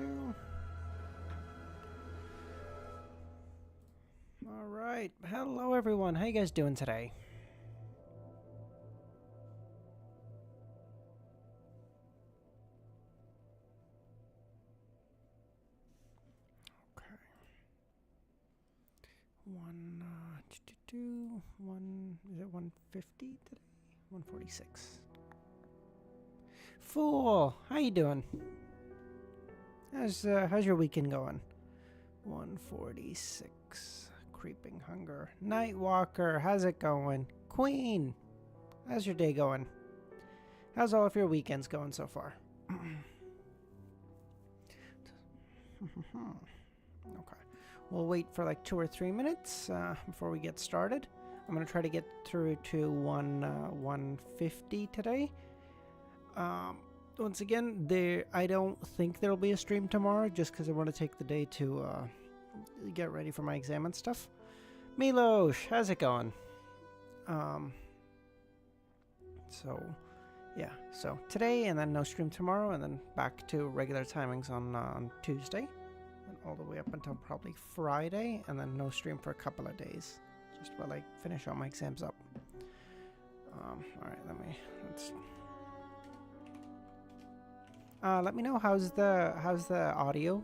All right. Hello, everyone. How you guys doing today? Okay. Is it 150 today? 146. Fool. How you doing? How's your weekend going? 146. Creeping hunger. Nightwalker, how's it going? Queen, how's your day going? How's all of your weekends going so far? Okay. We'll wait for like 2 or 3 minutes before we get started. I'm going to try to get through to 150 today. Once again, I don't think there'll be a stream tomorrow just because I want to take the day to get ready for my exam and stuff. Milosh, how's it going? So today and then no stream tomorrow and then back to regular timings on Tuesday and all the way up until probably Friday and then no stream for a couple of days just while I finish all my exams up. Alright, let me know how's the audio.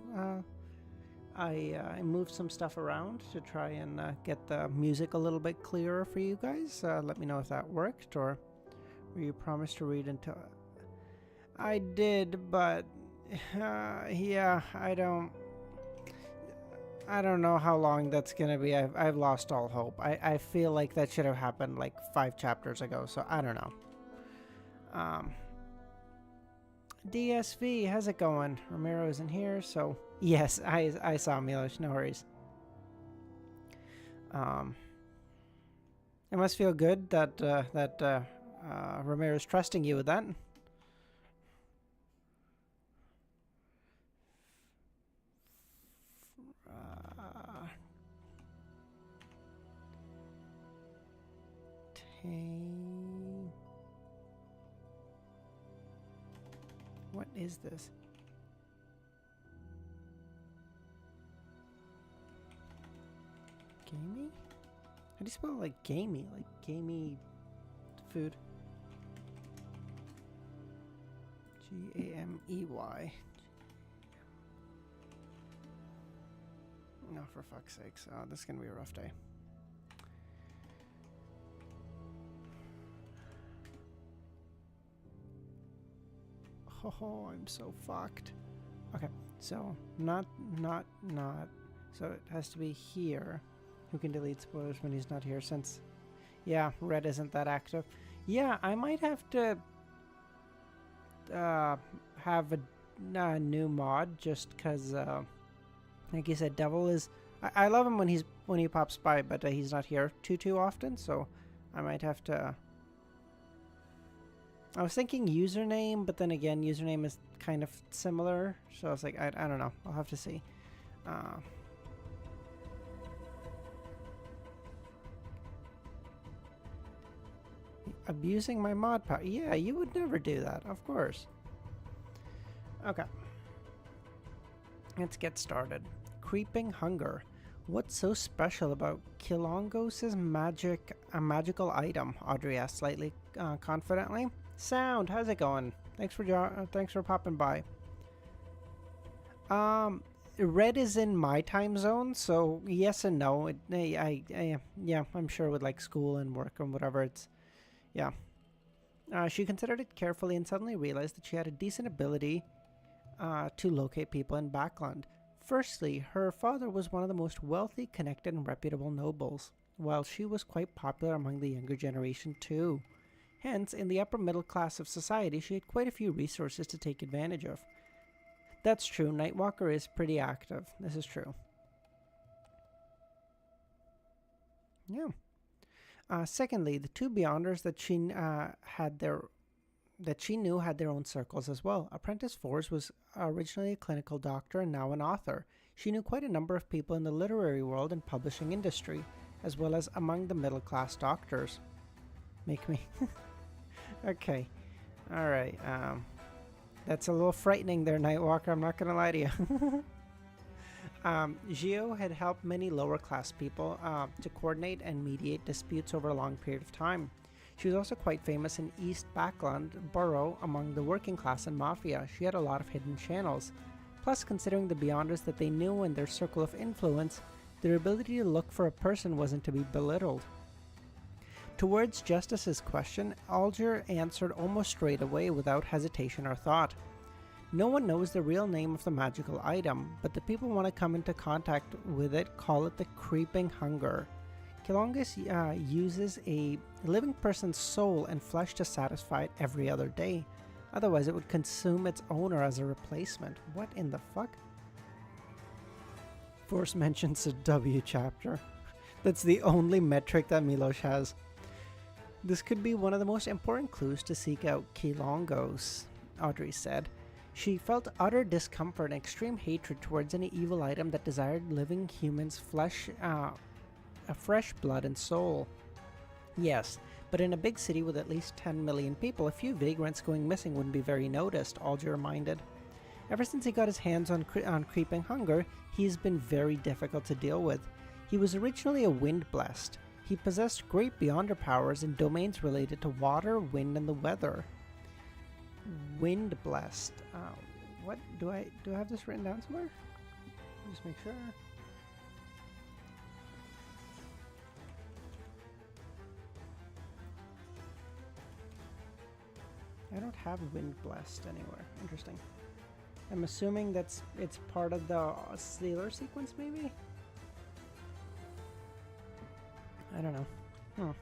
I moved some stuff around to try and get the music a little bit clearer for you guys. Let me know if that worked or were you promised to read until... I did, but yeah, I don't know how long that's gonna be. I've lost all hope. I feel like that should have happened like 5 chapters ago, so I don't know. DSV, how's it going? Romero isn't here, so yes, I saw Milosh, no worries. It must feel good that Romero's trusting you with that. What is this? Gamey? How do you spell like gamey? Like gamey food? Gamey. No, for fuck's sakes. This is gonna be a rough day. Oh, I'm so fucked. Okay, so not. So it has to be here. Who can delete spoilers when he's not here? Since, yeah, red isn't that active. Yeah, I might have to have a new mod just because, like you said, Devil is. I love him when he pops by, but he's not here too often. So I might have to. I was thinking username, but then again, username is kind of similar. So I was like, I don't know. I'll have to see. Abusing my mod power. Yeah, you would never do that, of course. Okay. Let's get started. Creeping hunger. What's so special about Kilongos' magical item? Audrey asked slightly confidently. Sound, how's it going? Thanks for popping by. Red is in my time zone, so yes and no. Yeah, I'm sure with like school and work and whatever, it's yeah. She considered it carefully and suddenly realized that she had a decent ability to locate people in Backland. Firstly, her father was one of the most wealthy, connected, and reputable nobles, while she was quite popular among the younger generation too. Hence, in the upper middle class of society, she had quite a few resources to take advantage of. That's true, Nightwalker is pretty active. This is true. Yeah. Secondly, the two Beyonders that she knew had their own circles as well. Apprentice Force was originally a clinical doctor and now an author. She knew quite a number of people in the literary world and publishing industry, as well as among the middle-class doctors. Make me... Okay. Alright, That's a little frightening there, Nightwalker. I'm not gonna lie to you. Gio had helped many lower class people to coordinate and mediate disputes over a long period of time. She was also quite famous in East Backland Borough among the working class and mafia. She had a lot of hidden channels. Plus, considering the Beyonders that they knew and their circle of influence, their ability to look for a person wasn't to be belittled. Towards Justice's question, Alger answered almost straight away without hesitation or thought. No one knows the real name of the magical item, but the people want to come into contact with it call it the Creeping Hunger. Kilongus uses a living person's soul and flesh to satisfy it every other day. Otherwise, it would consume its owner as a replacement. What in the fuck? Force mentions a W chapter. That's the only metric that Milosh has. This could be one of the most important clues to seek out Kilongos, Audrey said. She felt utter discomfort and extreme hatred towards any evil item that desired living humans' flesh, a fresh blood and soul. Yes, but in a big city with at least 10 million people, a few vagrants going missing wouldn't be very noticed, Alger reminded. Ever since he got his hands on Creeping Hunger, he's been very difficult to deal with. He was originally a wind-blessed. He possessed great Beyonder powers in domains related to water, wind, and the weather. Wind-blessed. What? Do I have this written down somewhere? Just make sure. I don't have wind-blessed anywhere. Interesting. I'm assuming it's part of the Sailor sequence, maybe? I don't know.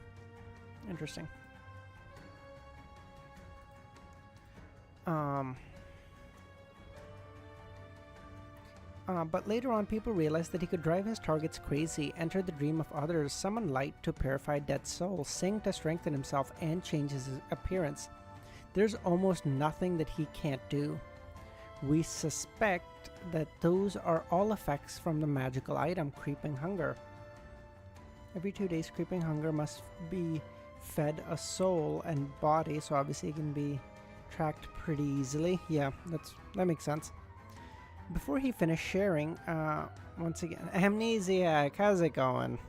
Interesting. But later on, people realized that he could drive his targets crazy, enter the dream of others, summon light to purify dead souls, sing to strengthen himself, and change his appearance. There's almost nothing that he can't do. We suspect that those are all effects from the magical item, Creeping Hunger. Every 2 days, Creeping Hunger must be fed a soul and body, so obviously it can be tracked pretty easily. Yeah, that makes sense. Before he finished sharing, once again, Amnesiac, how's it going?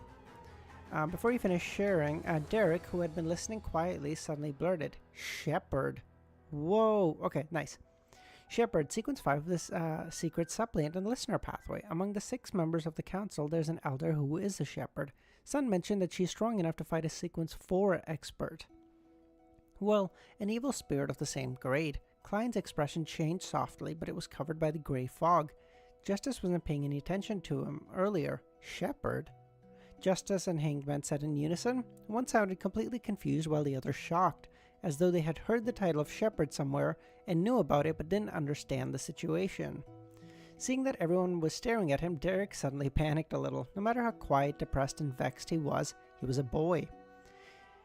Before he finished sharing, Derrick, who had been listening quietly, suddenly blurted, "Shepherd." Whoa, okay, nice. Shepherd, sequence 5 of this secret suppliant and listener pathway. Among the 6 members of the council, there's an elder who is a shepherd. Sun mentioned that she's strong enough to fight a sequence 4 expert. Well, an evil spirit of the same grade. Klein's expression changed softly, but it was covered by the gray fog. Justice wasn't paying any attention to him earlier. Shepherd? Justice and Hanged Man said in unison. One sounded completely confused while the other shocked, as though they had heard the title of Shepherd somewhere and knew about it but didn't understand the situation. Seeing that everyone was staring at him, Derrick suddenly panicked a little. No matter how quiet, depressed, and vexed he was a boy.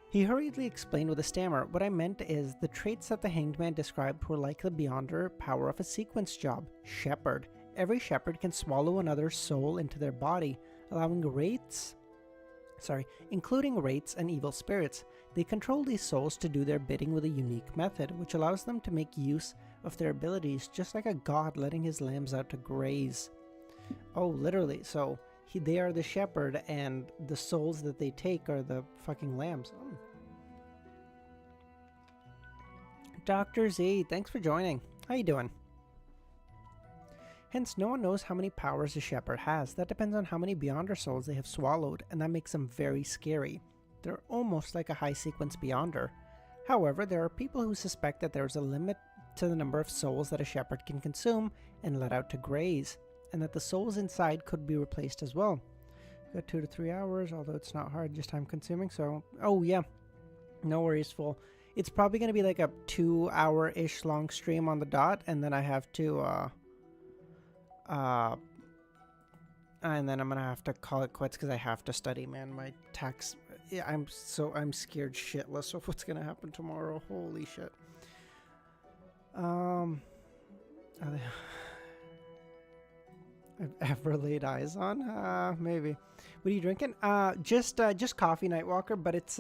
He hurriedly explained with a stammer, "What I meant is, the traits that the Hanged Man described were like the Beyonder power of a sequence job. Shepherd. Every shepherd can swallow another's soul into their body, including wraiths and evil spirits. They control these souls to do their bidding with a unique method, which allows them to make use of their abilities, just like a god letting his lambs out to graze." Oh, literally. So they are the shepherd, and the souls that they take are the fucking lambs. Oh. Dr. Z, thanks for joining. How you doing? Hence, no one knows how many powers a shepherd has. That depends on how many Beyonder souls they have swallowed, and that makes them very scary. They're almost like a high sequence Beyonder. However, there are people who suspect that there's a limit to the number of souls that a shepherd can consume and let out to graze, and that the souls inside could be replaced as well. Got 2 to 3 hours, although it's not hard, just time consuming, so... Oh, yeah. No worries, fool. It's probably going to be like a 2-hour-ish long stream on the dot, and then I have to, and then I'm going to have to call it quits because I have to study, man. My tax... Yeah, I'm scared shitless of what's going to happen tomorrow. Holy shit. I've ever laid eyes on? Maybe. What are you drinking? Just coffee, Nightwalker, but it's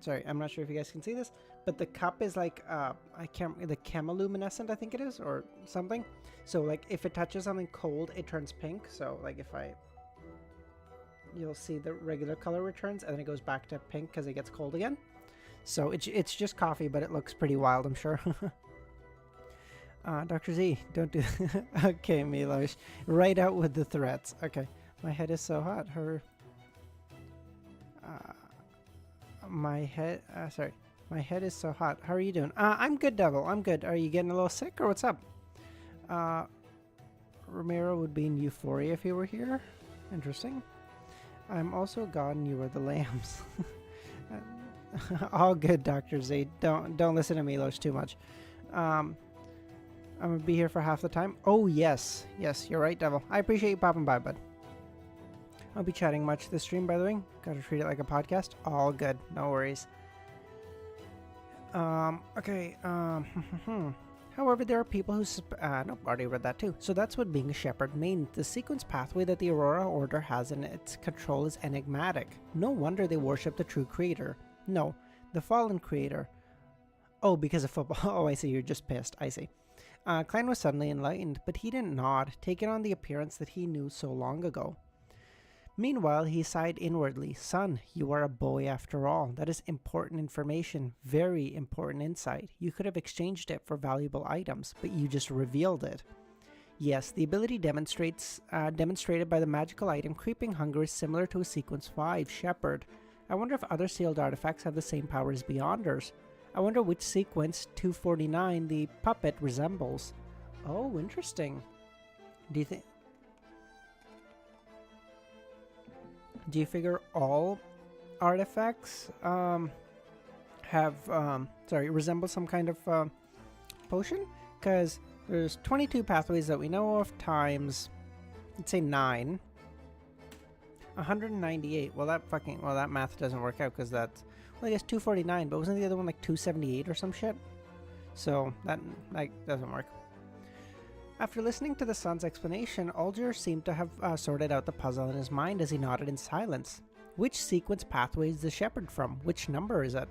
sorry, I'm not sure if you guys can see this, but the cup is like I can't the chemiluminescent, I think it is, or something. So like if it touches something cold, it turns pink. So like if I, you'll see the regular color returns, and then it goes back to pink because it gets cold again. So it's just coffee, but it looks pretty wild, I'm sure. Dr. Z, don't do okay, Milosh. Right out with the threats. Okay. My head is so hot. My head is so hot. How are you doing? I'm good, Devil. I'm good. Are you getting a little sick or what's up? Romero would be in Euphoria if he were here. Interesting. I'm also God and you are the lambs. All good, Dr. Z. Don't listen to Milosh too much. I'm gonna be here for half the time. Oh yes, you're right, Devil. I appreciate you popping by, bud. I'll be chatting much this stream, by the way. Gotta treat it like a podcast. All good, no worries. Okay. However, there are people who nope, already read that too. So that's what being a shepherd means. The sequence pathway that the Aurora Order has in its control is enigmatic. No wonder they worship the true creator. No, the fallen creator. Oh, because of football. Oh, I see. You're just pissed. I see. Klein was suddenly enlightened, but he didn't nod, taking on the appearance that he knew so long ago. Meanwhile, he sighed inwardly. Son, you are a boy after all. That is important information, very important insight. You could have exchanged it for valuable items, but you just revealed it. Yes, the ability demonstrated by the magical item Creeping Hunger is similar to a Sequence 5, Shepherd. I wonder if other sealed artifacts have the same power as Beyonders. I wonder which sequence 249 the puppet resembles. Oh, interesting. Do you figure all artifacts resemble some kind of potion? Because there's 22 pathways that we know of times, let's say 9. 198. Well, that math doesn't work out because that's, well, I guess 249, but wasn't the other one like 278 or some shit? So that doesn't work. After listening to the son's explanation, Alger seemed to have sorted out the puzzle in his mind as he nodded in silence. Which sequence pathway is the shepherd from? Which number is it?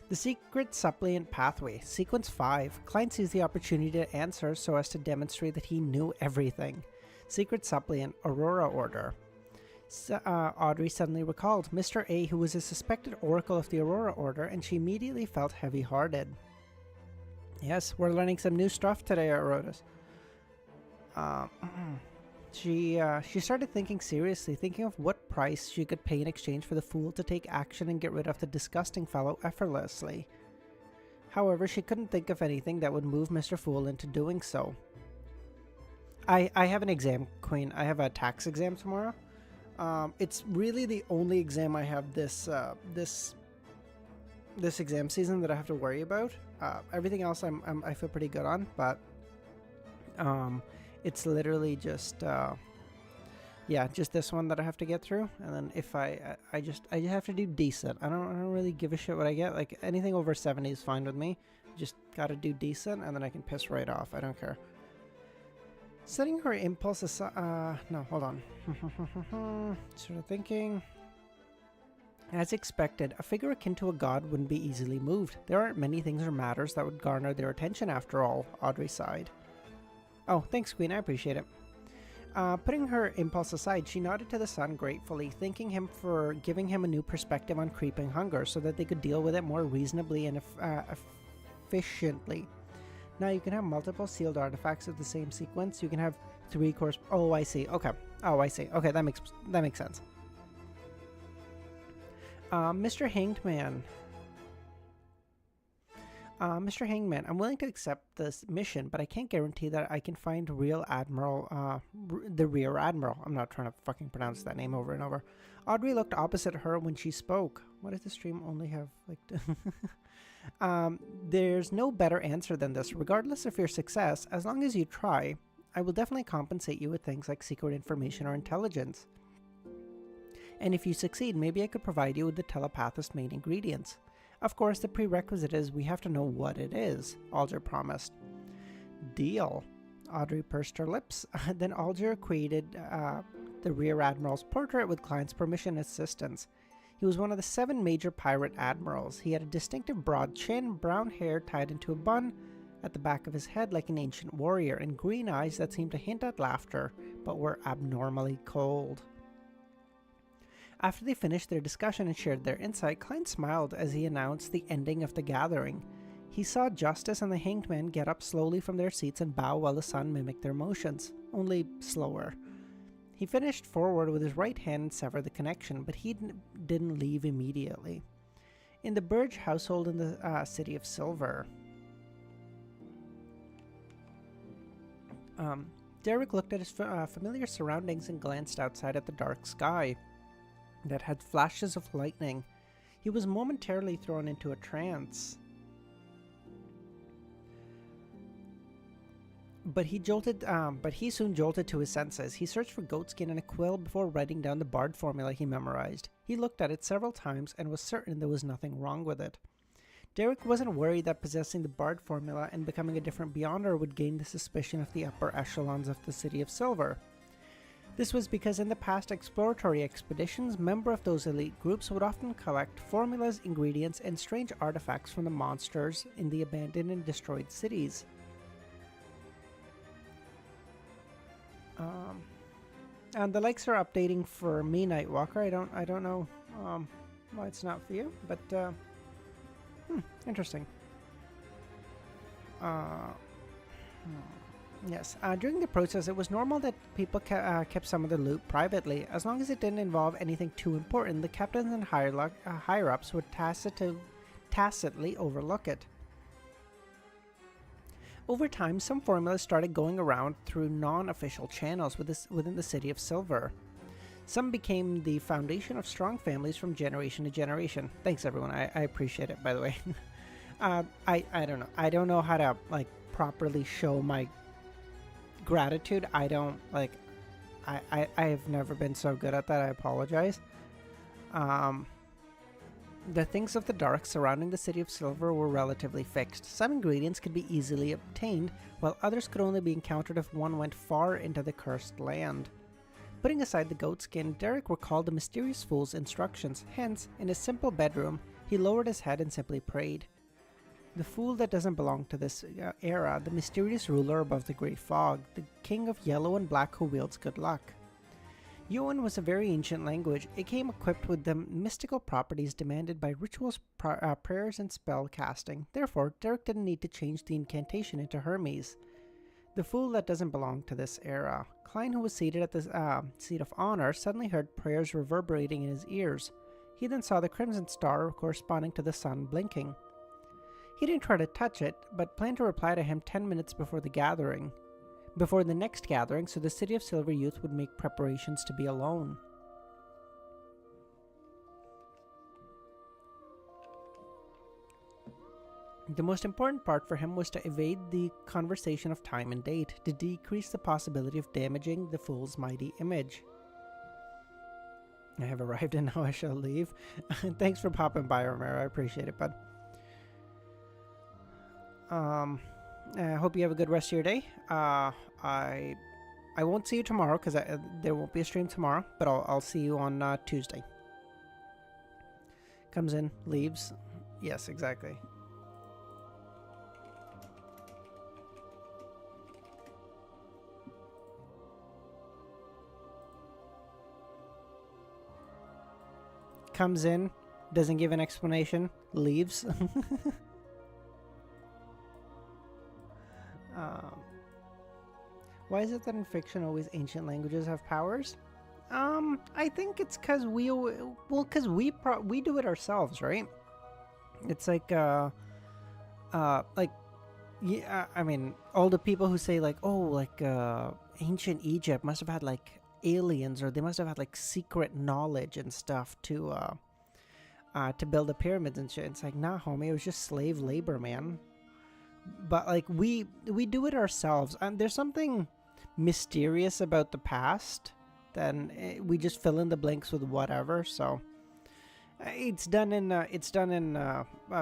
The secret suppliant pathway, sequence 5. Klein sees the opportunity to answer so as to demonstrate that he knew everything. Secret suppliant, Aurora Order. Audrey suddenly recalled Mr. A, who was a suspected oracle of the Aurora Order, and she immediately felt heavy-hearted. Yes, we're learning some new stuff today at Rhodas. She started thinking seriously, thinking of what price she could pay in exchange for the fool to take action and get rid of the disgusting fellow effortlessly. However, she couldn't think of anything that would move Mr. Fool into doing so. I have an exam, Queen. I have a tax exam tomorrow. It's really the only exam I have this exam season that I have to worry about. Everything else I feel pretty good on, but it's literally just just this one that I have to get through, and then if I have to do decent. I don't really give a shit what I get. Like anything over 70 is fine with me. Just gotta do decent, and then I can piss right off. I don't care. Setting her impulse aside. No, hold on. Sort of thinking. As expected, a figure akin to a god wouldn't be easily moved. There aren't many things or matters that would garner their attention after all, Audrey sighed. Oh, thanks, Queen, I appreciate it. Putting her impulse aside, she nodded to the son gratefully, thanking him for giving him a new perspective on creeping hunger so that they could deal with it more reasonably and efficiently. Now you can have multiple sealed artifacts of the same sequence. You can have 3 course. Oh, I see. Okay. Oh, I see. Okay, that makes sense. Mr. Hanged Man. Mr. Hangman, I'm willing to accept this mission, but I can't guarantee that I can find the Rear Admiral. I'm not trying to fucking pronounce that name over and over. Audrey looked opposite her when she spoke. Why does the stream only have, like... There's no better answer than this. Regardless of your success, as long as you try, I will definitely compensate you with things like secret information or intelligence. And if you succeed, maybe I could provide you with the telepathist's main ingredients. Of course, the prerequisite is we have to know what it is, Alger promised. Deal. Audrey pursed her lips. Then Alger created the Rear Admiral's portrait with Klein's permission and assistance. He was one of the 7 major pirate admirals. He had a distinctive broad chin, brown hair tied into a bun at the back of his head like an ancient warrior, and green eyes that seemed to hint at laughter, but were abnormally cold. After they finished their discussion and shared their insight, Klein smiled as he announced the ending of the gathering. He saw Justice and the hanged men get up slowly from their seats and bow while the sun mimicked their motions, only slower. He finished forward with his right hand and severed the connection, but he didn't leave immediately. In the Burge household in the City of Silver, Derrick looked at his familiar surroundings and glanced outside at the dark sky that had flashes of lightning. He was momentarily thrown into a trance. But he soon jolted to his senses. He searched for goatskin and a quill before writing down the bard formula he memorized. He looked at it several times and was certain there was nothing wrong with it. Derrick wasn't worried that possessing the bard formula and becoming a different Beyonder would gain the suspicion of the upper echelons of the City of Silver. This was because in the past exploratory expeditions, members of those elite groups would often collect formulas, ingredients, and strange artifacts from the monsters in the abandoned and destroyed cities. And the likes are updating for me, Nightwalker. I don't know why it's not for you, but interesting. Yes. During the process, it was normal that people kept some of the loot privately, as long as it didn't involve anything too important. The captains and higher-ups would tacitly overlook it. Over time, some formulas started going around through non-official channels within the City of Silver. Some became the foundation of strong families from generation to generation. Thanks, everyone. I appreciate it, by the way. I don't know. I don't know how to, properly show my gratitude. I don't, I have never been so good at that. I apologize. The things of the dark surrounding the City of Silver were relatively fixed. Some ingredients could be easily obtained, while others could only be encountered if one went far into the cursed land. Putting aside the goatskin, Derrick recalled the mysterious fool's instructions. Hence, in his simple bedroom, he lowered his head and simply prayed. The fool that doesn't belong to this era, the mysterious ruler above the great fog, the king of yellow and black who wields good luck. Yuan was a very ancient language. It came equipped with the mystical properties demanded by rituals, prayers, and spell casting. Therefore, Derrick didn't need to change the incantation into Hermes. The fool that doesn't belong to this era. Klein, who was seated at the seat of honor, suddenly heard prayers reverberating in his ears. He then saw the crimson star corresponding to the sun blinking. He didn't try to touch it, but planned to reply to him 10 minutes before the next gathering, so the City of Silver youth would make preparations to be alone. The most important part for him was to evade the conversation of time and date, to decrease the possibility of damaging the fool's mighty image. I have arrived and now I shall leave. Thanks for popping by, Romero. I appreciate it, bud. I hope you have a good rest of your day. I won't see you tomorrow because there won't be a stream tomorrow, but I'll see you on Tuesday. Comes in, leaves. Yes, exactly. Comes in, doesn't give an explanation, leaves. Why is it that in fiction always ancient languages have powers? I think it's because we do it ourselves, right? It's like, yeah, I mean, all the people who say ancient Egypt must have had aliens, or they must have had secret knowledge and stuff to build the pyramids and shit. It's nah, homie, it was just slave labor, man. But we do it ourselves, and there's something mysterious about the past. Then we just fill in the blanks with whatever. So it's done in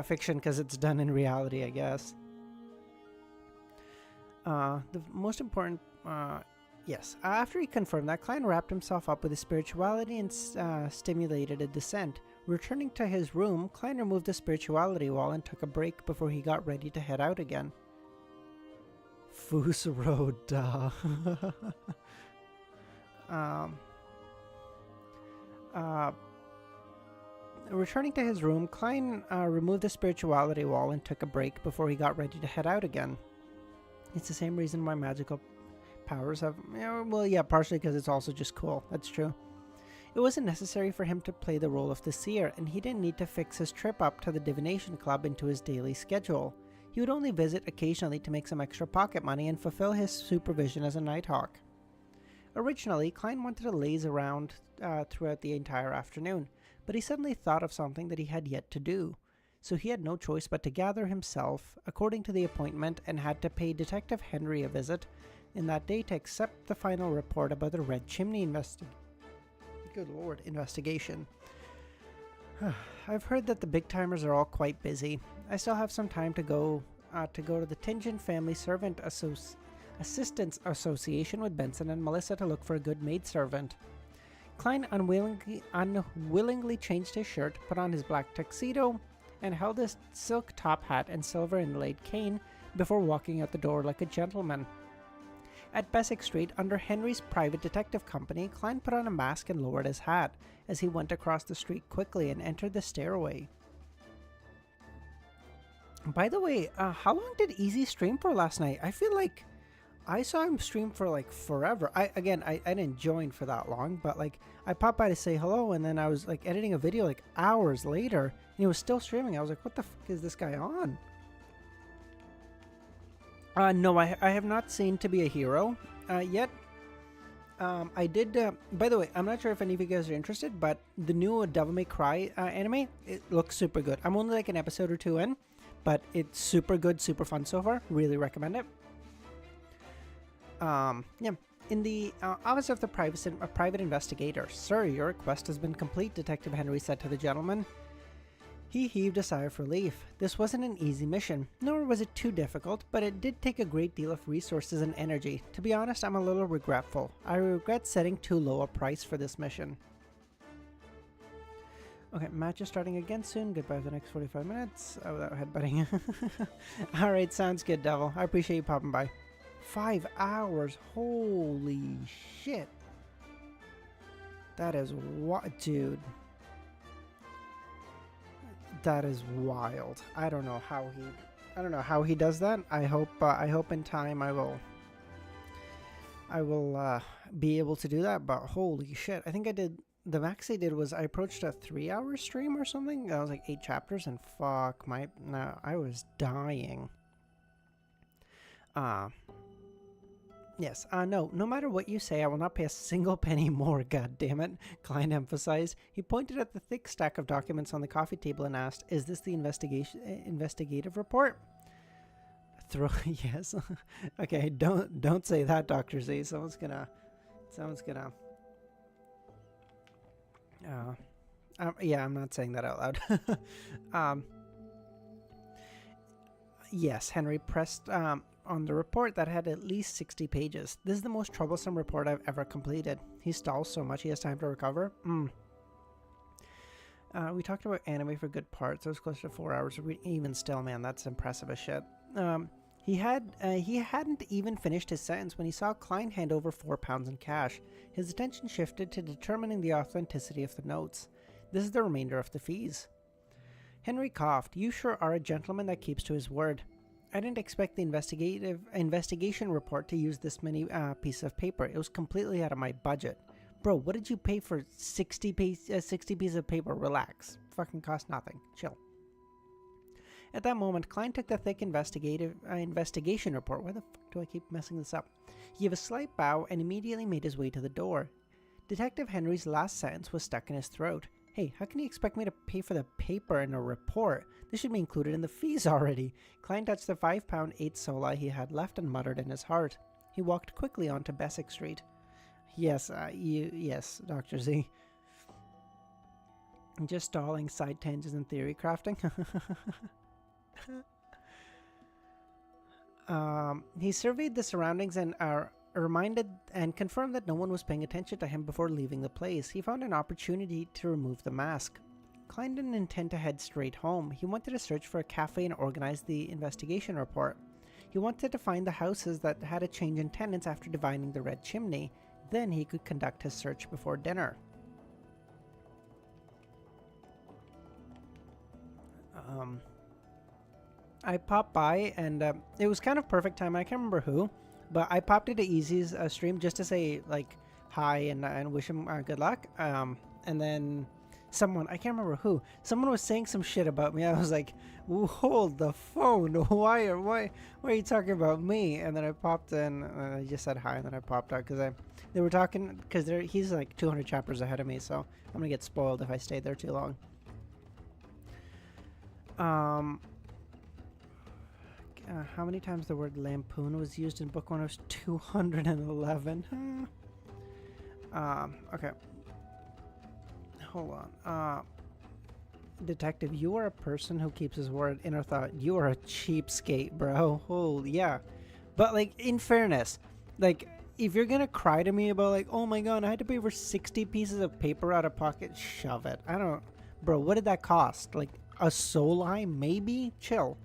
fiction because it's done in reality, I guess. The most important, yes. After he confirmed that, Klein wrapped himself up with his spirituality and stimulated a descent. Returning to his room, Klein removed the spirituality wall and took a break before he got ready to head out again. Fusro, duh. Returning to his room, Klein removed the spirituality wall and took a break before he got ready to head out again. It's the same reason why magical powers have... Well, yeah, partially because it's also just cool. That's true. It wasn't necessary for him to play the role of the seer, and he didn't need to fix his trip up to the divination club into his daily schedule. He would only visit occasionally to make some extra pocket money and fulfill his supervision as a Nighthawk. Originally, Klein wanted to laze around throughout the entire afternoon, but he suddenly thought of something that he had yet to do. So he had no choice but to gather himself according to the appointment and had to pay Detective Henry a visit in that day to accept the final report about the Red Chimney investigation. I've heard that the big timers are all quite busy. I still have some time to go to the Tingen Family Servant Assistance Association with Benson and Melissa to look for a good maidservant. Klein unwillingly changed his shirt, put on his black tuxedo, and held his silk top hat and silver inlaid cane before walking out the door like a gentleman. At Bessick Street, under Henry's private detective company, Klein put on a mask and lowered his hat as he went across the street quickly and entered the stairway. By the way, how long did Easy stream for last night? I feel like I saw him stream for like forever. I didn't join for that long, but like I popped by to say hello, and then I was like editing a video like hours later, and he was still streaming. I was like, what the fuck is this guy on? No, I have not seen To Be a Hero yet. I did, by the way, I'm not sure if any of you guys are interested, but the new Devil May Cry anime, it looks super good. I'm only like an episode or two in, but it's super good, super fun so far. Really recommend it. Yeah. In the office of the private investigator, "Sir, your request has been complete," Detective Henry said to the gentleman. He heaved a sigh of relief. This wasn't an easy mission, nor was it too difficult, but it did take a great deal of resources and energy. To be honest, I'm a little regretful. I regret setting too low a price for this mission. Okay, match is starting again soon. Goodbye for the next 45 minutes. Oh, without headbutting. Alright, sounds good, Devil. I appreciate you popping by. 5 hours. Holy shit. That is what, dude. That is wild. I don't know how he does that. I hope in time I will be able to do that, but holy shit. I think the max I did was I approached a 3-hour stream or something. That was like 8 chapters, and fuck I was dying. Yes, no matter what you say, I will not pay a single penny more, God damn it, Klein emphasized. He pointed at the thick stack of documents on the coffee table and asked, "Is this the investigative report?" Yes. Okay, don't say that, Dr. Z. Someone's gonna yeah, I'm not saying that out loud. Yes, Henry pressed on the report that had at least 60 pages. This is the most troublesome report I've ever completed. He stalls so much he has time to recover. We talked about anime for good parts. It was close to 4 hours. Even still, man, that's impressive as shit. He hadn't even finished his sentence when he saw Klein hand over £4 in cash. His attention shifted to determining the authenticity of the notes. This is the remainder of the fees. Henry coughed. "You sure are a gentleman that keeps to his word. I didn't expect the investigation report to use this many pieces of paper. It was completely out of my budget. Bro, what did you pay for 60 pieces of paper? Relax. Fucking cost nothing. Chill." At that moment, Klein took the thick investigation report. Why the fuck do I keep messing this up? He gave a slight bow and immediately made his way to the door. Detective Henry's last sentence was stuck in his throat. Hey, how can you expect me to pay for the paper in a report? This should be included in the fees already. Klein touched the £5 8 sola he had left and muttered in his heart. He walked quickly onto Bessick Street. Yes, yes, Dr. Z. Just stalling side tangents and theory crafting. He surveyed the surroundings and reminded and confirmed that no one was paying attention to him before leaving the place. He found an opportunity to remove the mask. Klein didn't intend to head straight home. He wanted to search for a cafe and organize the investigation report. He wanted to find the houses that had a change in tenants after divining the red chimney. Then he could conduct his search before dinner. I popped by and it was kind of perfect time. I can't remember who, but I popped into Easy's stream just to say like hi and wish him good luck. And then someone, I can't remember who, someone was saying some shit about me. I was like, hold the phone. Why are you talking about me? And then I popped in and I just said hi and then I popped out because they were talking because he's like 200 chapters ahead of me, so I'm gonna get spoiled if I stay there too long. How many times the word lampoon was used in book 1 was 211. Okay. Hold on. Detective, you are a person who keeps his word. Inner thought, you are a cheapskate, bro. Holy, yeah. But, like, in fairness, like, if you're gonna cry to me about, like, oh my god, I had to pay for 60 pieces of paper out of pocket, shove it. I don't... Bro, what did that cost? Like, a soul eye? Maybe? Chill.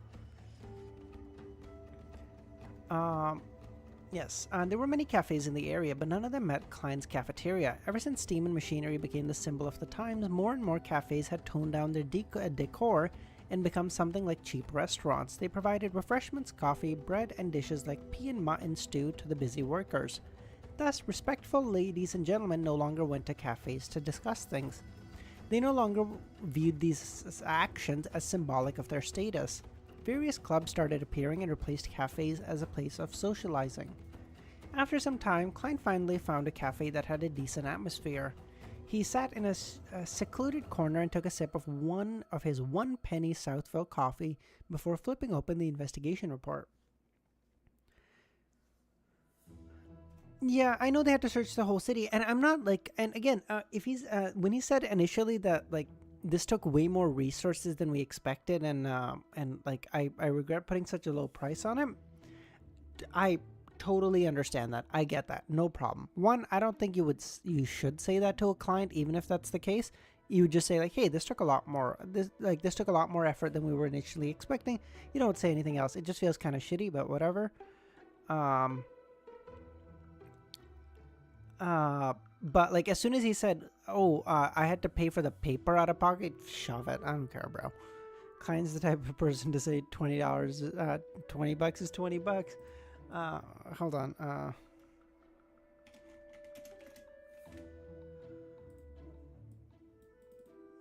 Yes, there were many cafes in the area, but none of them met Klein's cafeteria. Ever since steam and machinery became the symbol of the times, more and more cafes had toned down their decor and become something like cheap restaurants. They provided refreshments, coffee, bread, and dishes like pea and mutton stew to the busy workers. Thus, respectful ladies and gentlemen no longer went to cafes to discuss things. They no longer viewed these actions as symbolic of their status. Various clubs started appearing and replaced cafes as a place of socializing. After some time, Klein finally found a cafe that had a decent atmosphere. He sat in a secluded corner and took a sip of his 1 penny Southville coffee before flipping open the investigation report. Yeah, I know they had to search the whole city, and I'm not like, and again, if he's, when he said initially that, like, this took way more resources than we expected, and like, I regret putting such a low price on it, I totally understand that. I get that. No problem. One, I don't think you should say that to a client, even if that's the case. You would just say like, hey, this took a lot more, this took a lot more effort than we were initially expecting. You don't say anything else. It just feels kind of shitty, but whatever. But like as soon as he said, oh, I had to pay for the paper out of pocket, shove it. I don't care, bro. Klein's the type of person to say $20, $20 is $20. Hold on.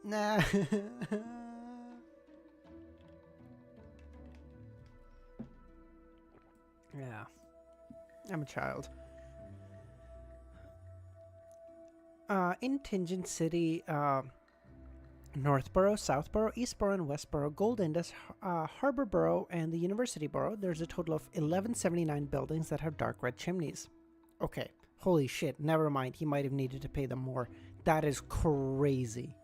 Nah. Yeah. I'm a child. In Tingen City, Northborough, Southborough, Eastborough, and Westborough, Gold Indus, Harborborough, and the University Borough, there's a total of 1179 buildings that have dark red chimneys. Okay, holy shit, never mind, he might have needed to pay them more. That is crazy.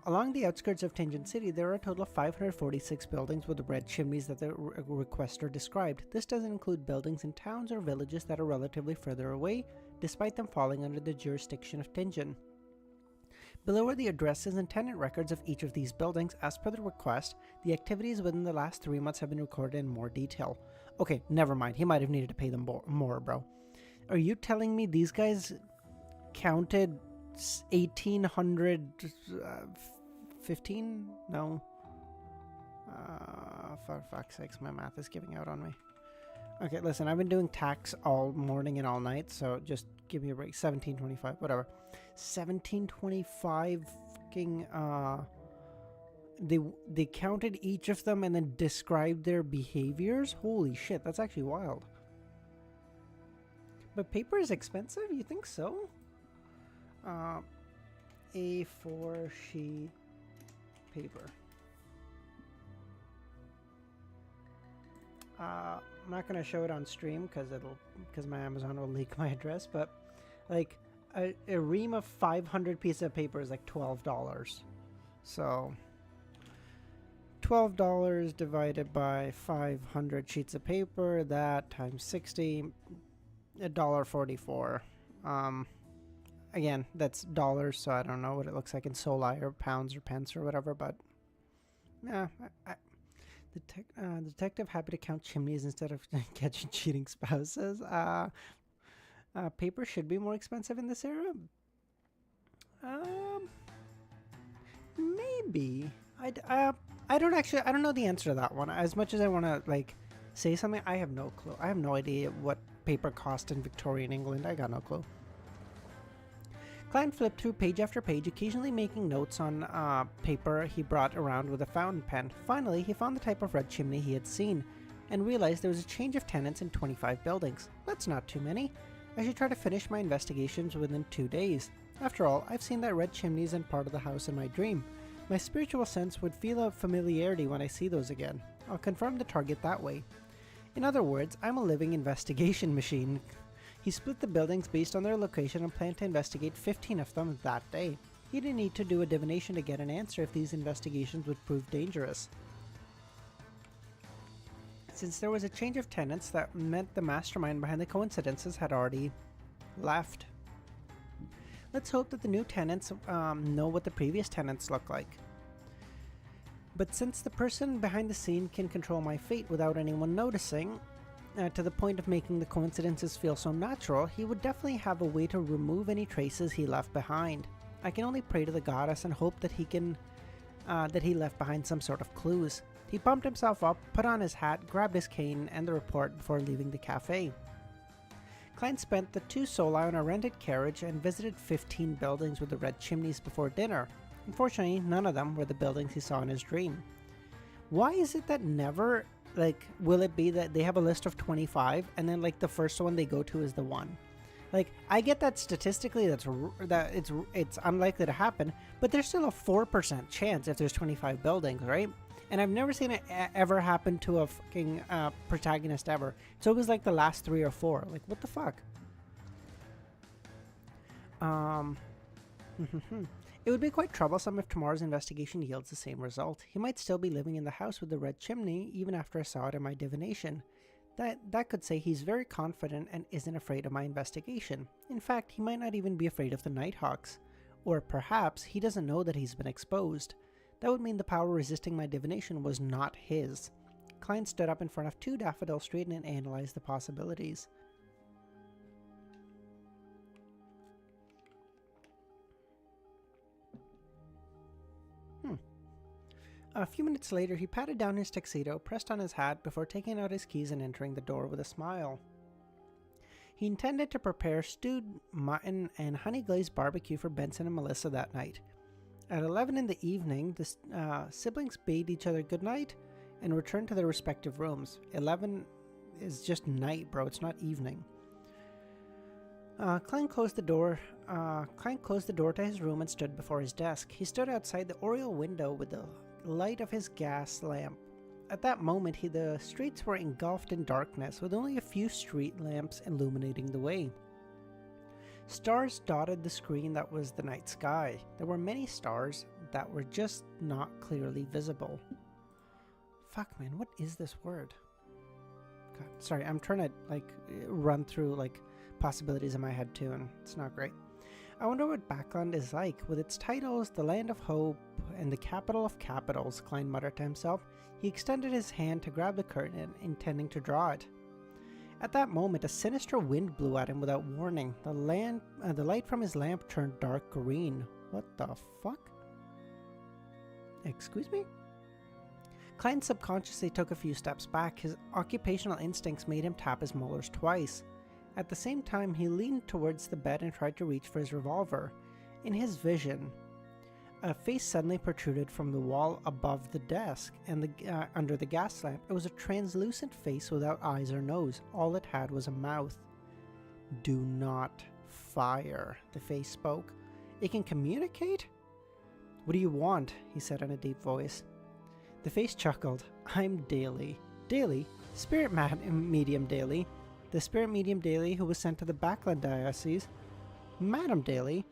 Along the outskirts of Tingen City, there are a total of 546 buildings with red chimneys that the requester described. This doesn't include buildings in towns or villages that are relatively further away, despite them falling under the jurisdiction of Tingen. Below are the addresses and tenant records of each of these buildings. As per the request, the activities within the last 3 months have been recorded in more detail. Okay, never mind. He might have needed to pay them more, bro. Are you telling me these guys counted 1,815? No. For fuck's sakes, my math is giving out on me. Okay, listen, I've been doing tax all morning and all night, so just give me a break. 1725, whatever. 1725 fucking, they counted each of them and then described their behaviors? Holy shit, that's actually wild. But paper is expensive? You think so? A4 sheet paper. I'm not gonna show it on stream because my Amazon will leak my address, but like a ream of 500 pieces of paper is like $12. So $12 divided by 500 sheets of paper, that times 60, $1.44. again, that's dollars, so I don't know what it looks like in soli or pounds or pence or whatever, but yeah. Detective happy to count chimneys instead of catching cheating spouses. Paper should be more expensive in this era. Um, maybe. I don't actually. I don't know the answer to that one. As much as I want to like say something, I have no clue. I have no idea what paper cost in Victorian England. I got no clue. Klein flipped through page after page, occasionally making notes on paper he brought around with a fountain pen. Finally, he found the type of red chimney he had seen, and realized there was a change of tenants in 25 buildings. That's not too many. I should try to finish my investigations within 2 days. After all, I've seen that red chimneys in part of the house in my dream. My spiritual sense would feel a familiarity when I see those again. I'll confirm the target that way. In other words, I'm a living investigation machine. He split the buildings based on their location and planned to investigate 15 of them that day. He didn't need to do a divination to get an answer if these investigations would prove dangerous. Since there was a change of tenants, that meant the mastermind behind the coincidences had already left. Let's hope that the new tenants know what the previous tenants look like. But since the person behind the scene can control my fate without anyone noticing, to the point of making the coincidences feel so natural, he would definitely have a way to remove any traces he left behind. I can only pray to the goddess and hope that he left behind some sort of clues. He pumped himself up, put on his hat, grabbed his cane and the report before leaving the cafe. Klein spent the 2 soli on a rented carriage and visited 15 buildings with the red chimneys before dinner. Unfortunately, none of them were the buildings he saw in his dream. Why is it that never, like, will it be that they have a list of 25 and then like the first one they go to is the one? Like, I get that statistically that it's unlikely to happen, but there's still a 4% chance if there's 25 buildings, right? And I've never seen it ever happen to a fucking protagonist ever. It's always like the last 3 or 4. Like, what the fuck? It would be quite troublesome if tomorrow's investigation yields the same result. He might still be living in the house with the red chimney even after I saw it in my divination. That could say he's very confident and isn't afraid of my investigation. In fact, he might not even be afraid of the Nighthawks. Or perhaps he doesn't know that he's been exposed. That would mean the power resisting my divination was not his. Klein stood up in front of 2 Daffodil Street and analyzed the possibilities. A few minutes later, he patted down his tuxedo, pressed on his hat before taking out his keys and entering the door with a smile. He intended to prepare stewed mutton and honey-glazed barbecue for Benson and Melissa that night. At 11 in the evening, the siblings bade each other goodnight and returned to their respective rooms. 11 is just night, bro. It's not evening. Klein closed the door to his room and stood before his desk. He stood outside the oriel window with the light of his gas lamp. At that moment, the streets were engulfed in darkness, with only a few street lamps illuminating the way. Stars dotted the screen that was the night sky. There were many stars that were just not clearly visible. Fuck, man, what is this word? God, sorry, I'm trying to, like, run through, like, possibilities in my head, too, and it's not great. I wonder what Backland is like, with its titles, the land of hope, and the capital of capitals, Klein muttered to himself. He extended his hand to grab the curtain, intending to draw it. At that moment, a sinister wind blew at him without warning. The light from his lamp turned dark green. What the fuck? Excuse me? Klein subconsciously took a few steps back. His occupational instincts made him tap his molars twice. At the same time, he leaned towards the bed and tried to reach for his revolver. In his vision, a face suddenly protruded from the wall above the desk and under the gas lamp. It was a translucent face without eyes or nose. All it had was a mouth. "Do not fire," the face spoke. "It can communicate?" "What do you want?" he said in a deep voice. The face chuckled. "I'm Daly. Daly? Spirit Medium Daly. The Spirit Medium Daly who was sent to the Backland Diocese. Madam Daly,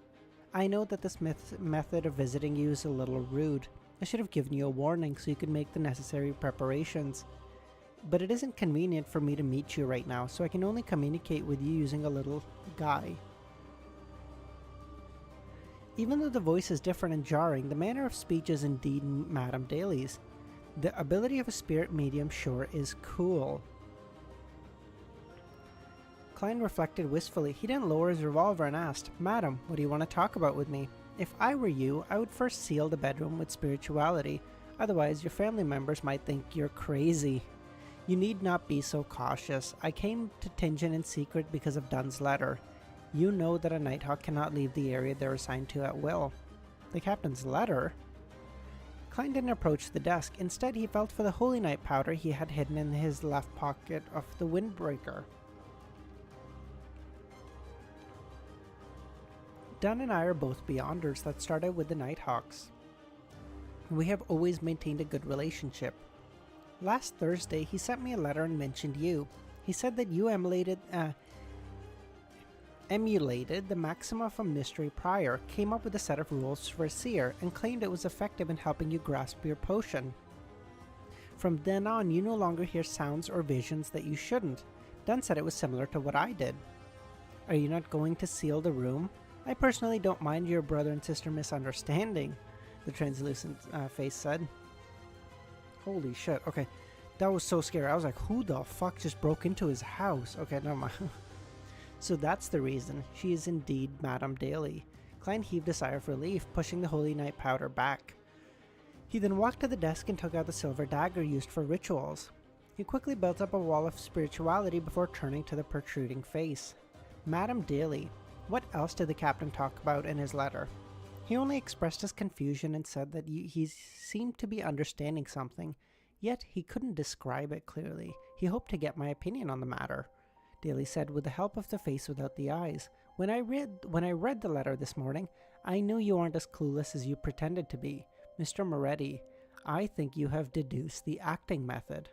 I know that this method of visiting you is a little rude. I should have given you a warning so you could make the necessary preparations. But it isn't convenient for me to meet you right now, so I can only communicate with you using a little guy." Even though the voice is different and jarring, the manner of speech is indeed Madam Daly's. The ability of a spirit medium sure is cool. Klein reflected wistfully. He didn't lower his revolver and asked, "Madam, what do you want to talk about with me? If I were you, I would first seal the bedroom with spirituality. Otherwise, your family members might think you're crazy. You need not be so cautious. I came to Tingen in secret because of Dunn's letter. You know that a Nighthawk cannot leave the area they're assigned to at will." The captain's letter? Klein didn't approach the desk. Instead, he felt for the holy night powder he had hidden in his left pocket of the windbreaker. Dunn and I are both Beyonders that started with the Nighthawks. We have always maintained a good relationship. Last Thursday, he sent me a letter and mentioned you. He said that you emulated the maxima from Mystery Prior, came up with a set of rules for a seer, and claimed it was effective in helping you grasp your potion. From then on, you no longer hear sounds or visions that you shouldn't. Dunn said it was similar to what I did. Are you not going to seal the room? I personally don't mind your brother and sister misunderstanding, the translucent face said. Holy shit, okay. That was so scary. I was like, who the fuck just broke into his house? Okay, never mind. So that's the reason. She is indeed Madam Daly. Klein heaved a sigh of relief, pushing the holy night powder back. He then walked to the desk and took out the silver dagger used for rituals. He quickly built up a wall of spirituality before turning to the protruding face. Madam Daly. What else did the captain talk about in his letter? He only expressed his confusion and said that he seemed to be understanding something, yet he couldn't describe it clearly. He hoped to get my opinion on the matter. Daly said with the help of the face without the eyes. When I read the letter this morning, I knew you aren't as clueless as you pretended to be. Mr. Moretti, I think you have deduced the acting method.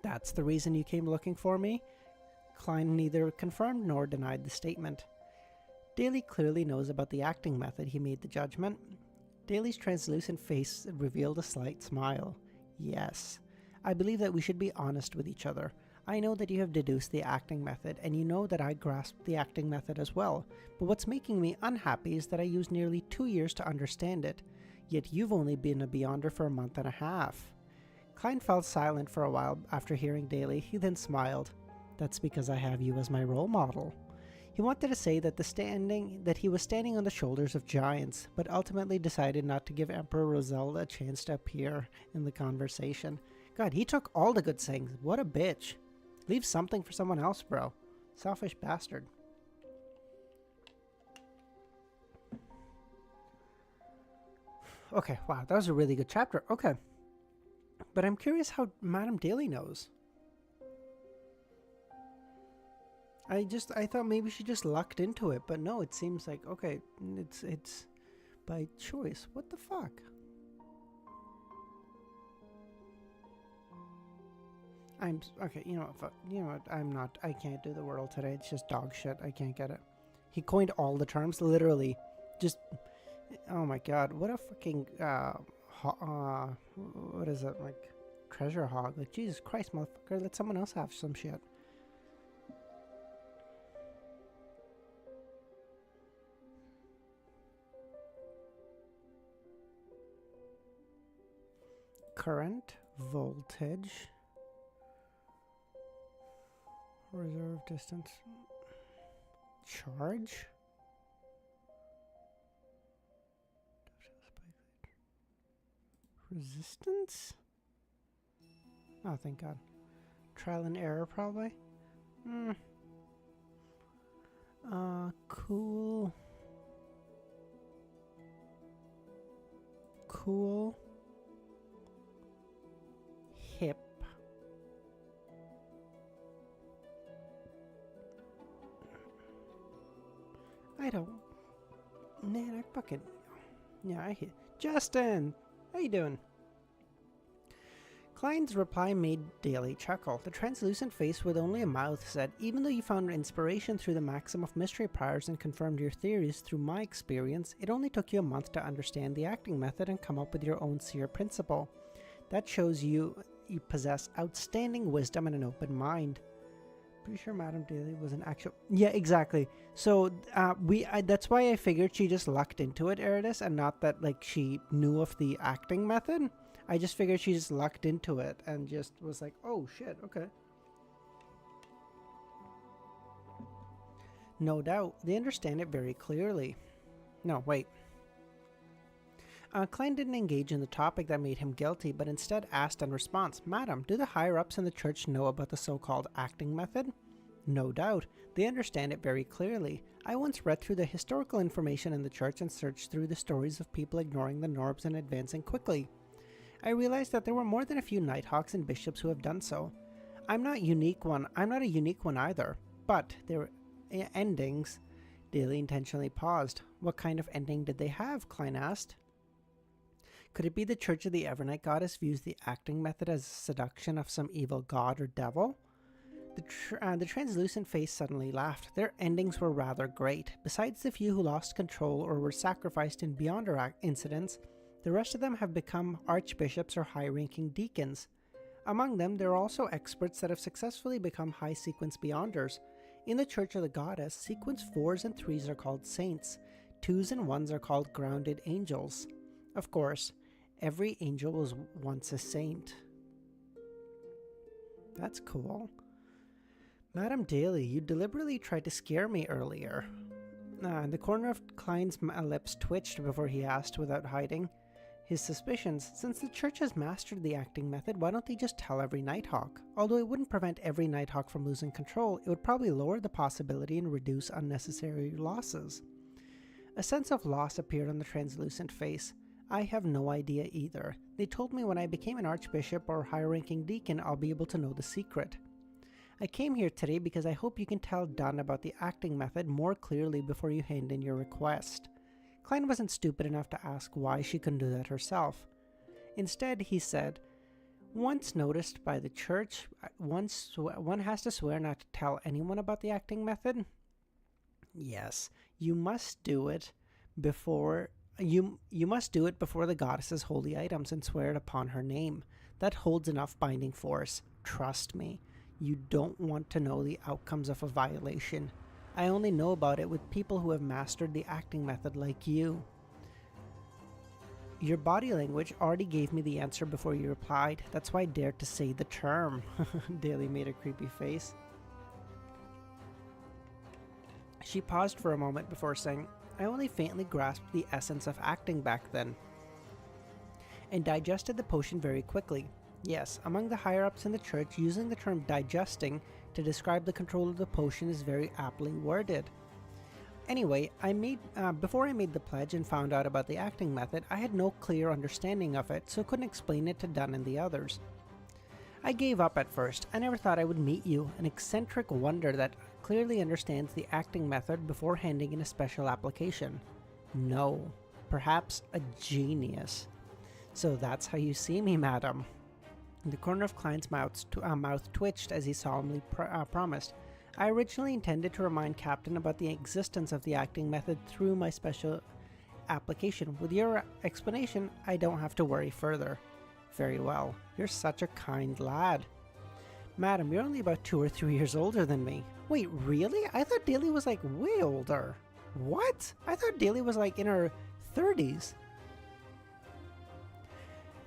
That's the reason you came looking for me? Klein neither confirmed nor denied the statement. Daly clearly knows about the acting method, he made the judgment. Daly's translucent face revealed a slight smile. Yes, I believe that we should be honest with each other. I know that you have deduced the acting method, and you know that I grasped the acting method as well. But what's making me unhappy is that I used nearly 2 years to understand it, yet you've only been a Beyonder for a month and a half. Klein fell silent for a while after hearing Daly. He then smiled. That's because I have you as my role model. He wanted to say that he was standing on the shoulders of giants, but ultimately decided not to give Emperor Roselle a chance to appear in the conversation. God, he took all the good things. What a bitch. Leave something for someone else, bro. Selfish bastard. Okay, wow, that was a really good chapter. Okay. But I'm curious how Madam Daly knows. I thought maybe she just lucked into it, but no, it seems like, okay, it's by choice. What the fuck? Okay, you know what, I can't do the world today. It's just dog shit. I can't get it. He coined all the terms, literally. Just, oh my god, what a fucking, what is it, like, treasure hog? Like, Jesus Christ, motherfucker, let someone else have some shit. Current, voltage, reserve distance, charge, resistance. Oh, thank God. Trial and error, probably. Cool. Cool. Hip. I don't. Man, I fucking. Yeah, I hit. Justin! How you doing? Klein's reply made Daly chuckle. The translucent face with only a mouth said, even though you found inspiration through the maxim of mystery priors and confirmed your theories through my experience, it only took you a month to understand the acting method and come up with your own seer principle. That shows you possess outstanding wisdom and an open mind. Pretty sure Madam Daly was an actual... Yeah, exactly. So, that's why I figured she just lucked into it, Eridus, and not that, like, she knew of the acting method. I just figured she just lucked into it and just was like, oh, shit, okay. No doubt. They understand it very clearly. No, wait. Klein didn't engage in the topic that made him guilty, but instead asked in response, Madam, do the higher-ups in the church know about the so-called acting method? No doubt. They understand it very clearly. I once read through the historical information in the church and searched through the stories of people ignoring the norms and advancing quickly. I realized that there were more than a few Nighthawks and bishops who have done so. I'm not a unique one either, but their endings... Daly intentionally paused. What kind of ending did they have? Klein asked. Could it be the Church of the Evernight Goddess views the acting method as a seduction of some evil god or devil? The translucent face suddenly laughed. Their endings were rather great. Besides the few who lost control or were sacrificed in Beyonder incidents, the rest of them have become archbishops or high-ranking deacons. Among them, there are also experts that have successfully become high-sequence Beyonders. In the Church of the Goddess, sequence 4s and 3s are called saints. 2s and 1s are called grounded angels. Of course, every angel was once a saint. That's cool. Madam Daly, you deliberately tried to scare me earlier. The corner of Klein's lips twitched before he asked without hiding his suspicions. Since the church has mastered the acting method, why don't they just tell every Nighthawk? Although it wouldn't prevent every Nighthawk from losing control, it would probably lower the possibility and reduce unnecessary losses. A sense of loss appeared on the translucent face. I have no idea either. They told me when I became an archbishop or high-ranking deacon, I'll be able to know the secret. I came here today because I hope you can tell Dunn about the acting method more clearly before you hand in your request. Klein wasn't stupid enough to ask why she couldn't do that herself. Instead, he said, once noticed by the church, one has to swear not to tell anyone about the acting method? Yes, you must do it before you must do it before the goddess's holy items and swear it upon her name. That holds enough binding force. Trust me. You don't want to know the outcomes of a violation. I only know about it with people who have mastered the acting method like you. Your body language already gave me the answer before you replied. That's why I dared to say the term. Daly made a creepy face. She paused for a moment before saying, I only faintly grasped the essence of acting back then, and digested the potion very quickly. Yes, among the higher-ups in the church, using the term digesting to describe the control of the potion is very aptly worded. Anyway, before I made the pledge and found out about the acting method, I had no clear understanding of it, so couldn't explain it to Dunn and the others. I gave up at first. I never thought I would meet you, an eccentric wonder that clearly understands the acting method before handing in a special application. No, perhaps a genius. So that's how you see me, madam. The corner of Klein's mouth twitched as he solemnly promised. I originally intended to remind Captain about the existence of the acting method through my special application. With your explanation, I don't have to worry further. Very well. You're such a kind lad. Madam, you're only about 2 or 3 years older than me. Wait, really? I thought Daly was like way older. What? I thought Daly was like in her 30s.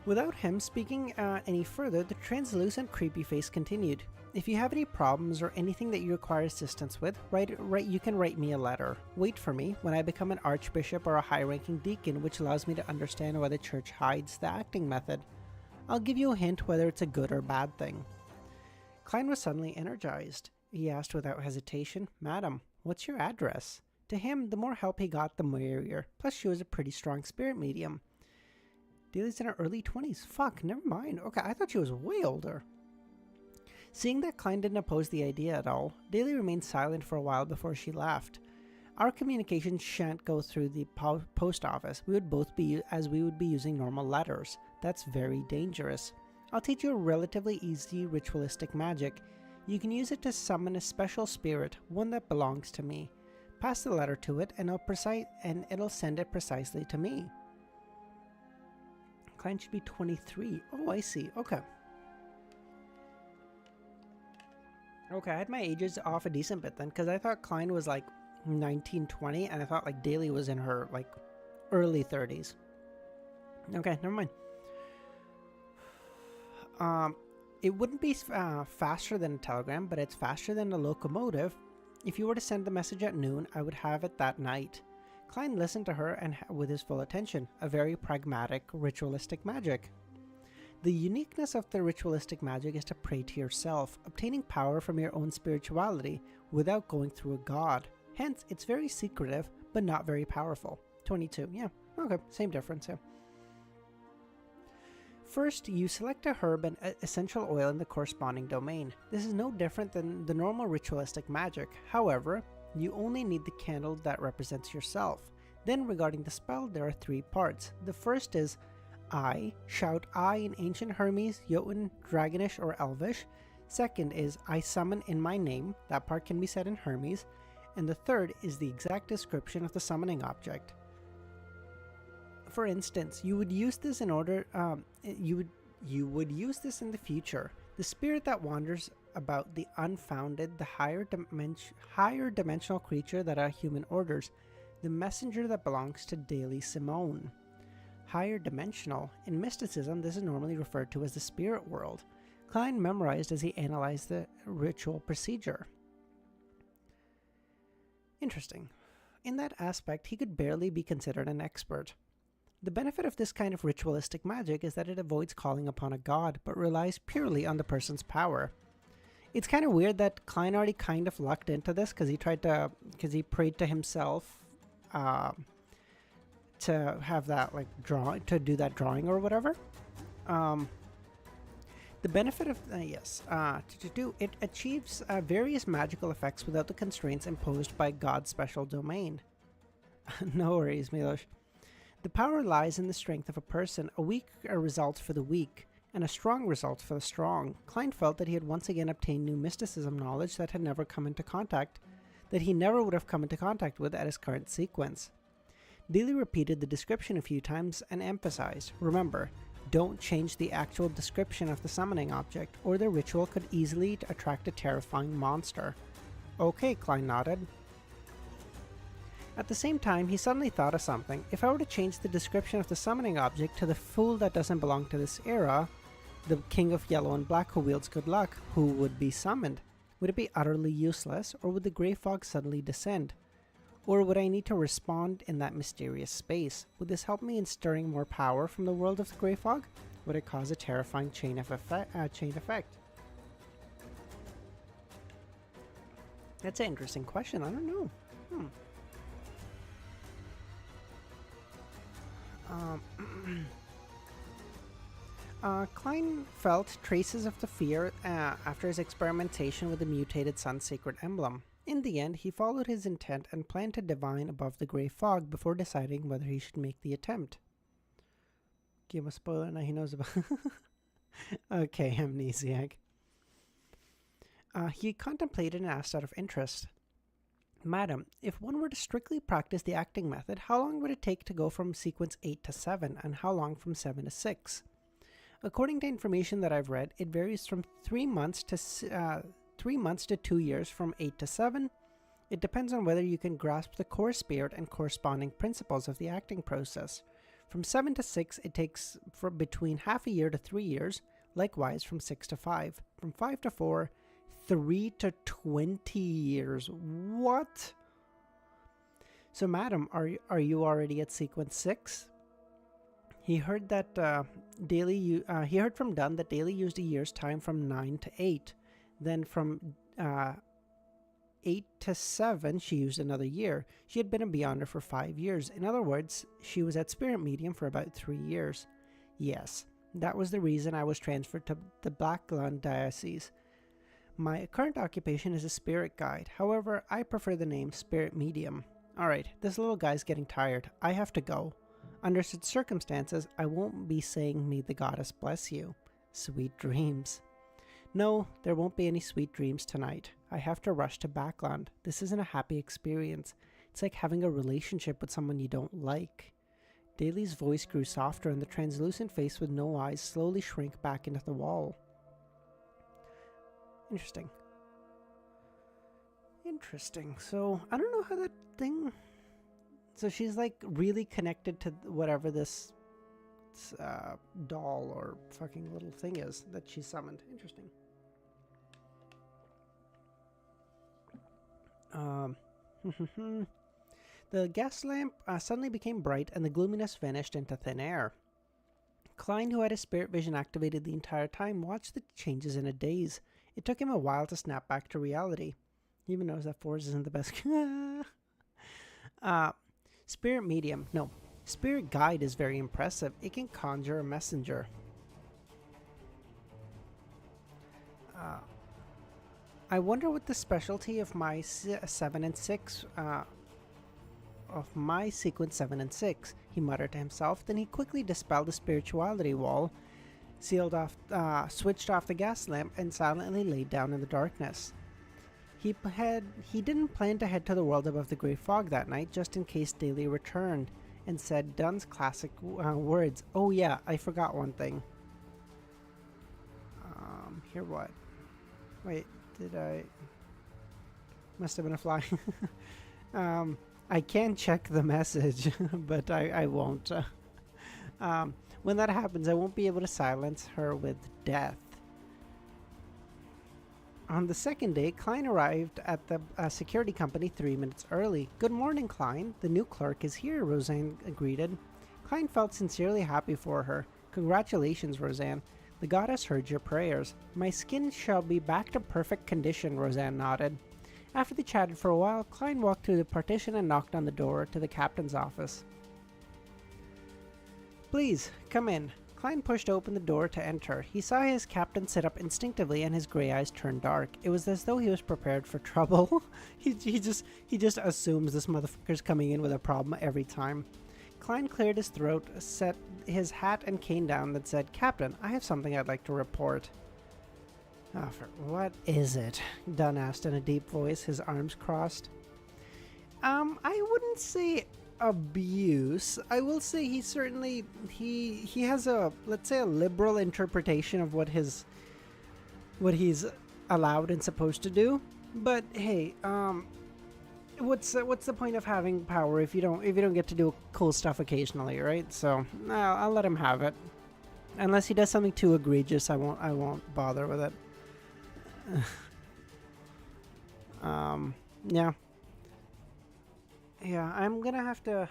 Without him speaking any further, the translucent creepy face continued. If you have any problems or anything that you require assistance with, you can write me a letter. Wait for me when I become an archbishop or a high-ranking deacon, which allows me to understand why the church hides the acting method. I'll give you a hint whether it's a good or bad thing. Klein was suddenly energized. He asked without hesitation, Madam, what's your address? To him, the more help he got, the merrier. Plus, she was a pretty strong spirit medium. Daly's in her early 20s. Fuck, never mind. Okay, I thought she was way older. Seeing that Klein didn't oppose the idea at all, Daly remained silent for a while before she laughed. Our communication shan't go through the post office. We would be using normal letters. That's very dangerous. I'll teach you a relatively easy ritualistic magic. You can use it to summon a special spirit, one that belongs to me. Pass the letter to it, and it'll send it precisely to me. Klein should be 23. Oh, I see. Okay. Okay, I had my ages off a decent bit then, because I thought Klein was like 1920, and I thought like Daly was in her like early 30s. Okay, never mind. It wouldn't be faster than a telegram, but it's faster than a locomotive. If you were to send the message at noon, I would have it that night. Klein listened to her and with his full attention, a very pragmatic, ritualistic magic. The uniqueness of the ritualistic magic is to pray to yourself, obtaining power from your own spirituality without going through a god. Hence, it's very secretive, but not very powerful. 22, yeah, okay, same difference, yeah. First, you select a herb and essential oil in the corresponding domain. This is no different than the normal ritualistic magic. However, you only need the candle that represents yourself. Then regarding the spell, there are 3 parts. The first is I, shout I in ancient Hermes, Jotun, Dragonish, or Elvish. Second is I summon in my name. That part can be said in Hermes. And the third is the exact description of the summoning object. For instance, you would use this in order. You would use this in the future. The spirit that wanders about the unfounded, the higher dimensional creature that a human orders, the messenger that belongs to Daly Simone. Higher dimensional. In mysticism, this is normally referred to as the spirit world. Klein memorized as he analyzed the ritual procedure. Interesting. In that aspect, he could barely be considered an expert. The benefit of this kind of ritualistic magic is that it avoids calling upon a god, but relies purely on the person's power. It's kind of weird that Klein already kind of lucked into this because he prayed to himself to have that like to do that drawing or whatever. The benefit of it achieves various magical effects without the constraints imposed by God's special domain. No worries, Milosh. The power lies in the strength of a person, a weak result for the weak, and a strong result for the strong. Klein felt that he had once again obtained new mysticism knowledge that he never would have come into contact with at his current sequence. Daly repeated the description a few times and emphasized, remember, don't change the actual description of the summoning object, or the ritual could easily attract a terrifying monster. Okay, Klein nodded. At the same time, he suddenly thought of something. If I were to change the description of the summoning object to the fool that doesn't belong to this era, the king of yellow and black who wields good luck, who would be summoned? Would it be utterly useless, or would the grey fog suddenly descend? Or would I need to respond in that mysterious space? Would this help me in stirring more power from the world of the grey fog? Would it cause a terrifying chain effect? That's an interesting question. I don't know. Klein felt traces of the fear after his experimentation with the mutated Sun's secret emblem. In the end, he followed his intent and planned to divine above the grey fog before deciding whether he should make the attempt. Give him a spoiler, now he knows about... Okay, amnesiac. He contemplated and asked out of interest. Madam, if one were to strictly practice the acting method, how long would it take to go from sequence 8 to 7, and how long from 7 to 6? According to information that I've read, it varies from 3 months to 2 years from 8 to 7. It depends on whether you can grasp the core spirit and corresponding principles of the acting process. From 7 to 6, it takes between half a year to 3 years, likewise from 6 to 5. From 5 to 4, 3 to 20 years. What? So, madam, are you already at sequence 6? He heard that he heard from Dunn that Daly used a year's time from 9 to 8. Then from 8 to 7, she used another year. She had been a Beyonder for 5 years. In other words, she was at Spirit Medium for about 3 years. Yes, that was the reason I was transferred to the Blackland Diocese. My current occupation is a spirit guide. However, I prefer the name Spirit Medium. Alright, this little guy's getting tired. I have to go. Under such circumstances, I won't be saying may the goddess bless you. Sweet dreams. No, there won't be any sweet dreams tonight. I have to rush to Backland. This isn't a happy experience. It's like having a relationship with someone you don't like. Daly's voice grew softer and the translucent face with no eyes slowly shrank back into the wall. Interesting. Interesting. So, I don't know how that thing... So she's like really connected to whatever this doll or fucking little thing is that she summoned. Interesting. The gas lamp suddenly became bright and the gloominess vanished into thin air. Klein, who had his spirit vision activated the entire time, watched the changes in a daze. It took him a while to snap back to reality. He even knows that 4 isn't the best. Spirit medium. No. Spirit guide is very impressive. It can conjure a messenger. I wonder what the specialty of my 7 and 6 of my sequence 7 and 6, he muttered to himself. Then he quickly dispelled the spirituality wall, switched off the gas lamp, and silently laid down in the darkness. He didn't plan to head to the world above the grey fog that night, just in case Daly returned and said Dunn's classic words. Oh yeah, I forgot one thing. Here what? Wait, did I... Must have been a fly. I can check the message, but I won't. When that happens, I won't be able to silence her with death. On the second day, Klein arrived at the security company 3 minutes early. Good morning, Klein. The new clerk is here, Roseanne greeted. Klein felt sincerely happy for her. Congratulations, Roseanne. The goddess heard your prayers. My skin shall be back to perfect condition, Roseanne nodded. After they chatted for a while, Klein walked through the partition and knocked on the door to the captain's office. Please, come in. Klein pushed open the door to enter. He saw his captain sit up instinctively and his gray eyes turned dark. It was as though he was prepared for trouble. he just assumes this motherfucker's coming in with a problem every time. Klein cleared his throat, set his hat and cane down, and said, Captain, I have something I'd like to report. What is it? Dunn asked in a deep voice, his arms crossed. I wouldn't say abuse. I will say he certainly he has a, let's say, a liberal interpretation of what he's allowed and supposed to do. But hey, what's the point of having power if you don't get to do cool stuff occasionally, right? So I'll let him have it. Unless he does something too egregious, I won't bother with it. Yeah, I'm gonna have to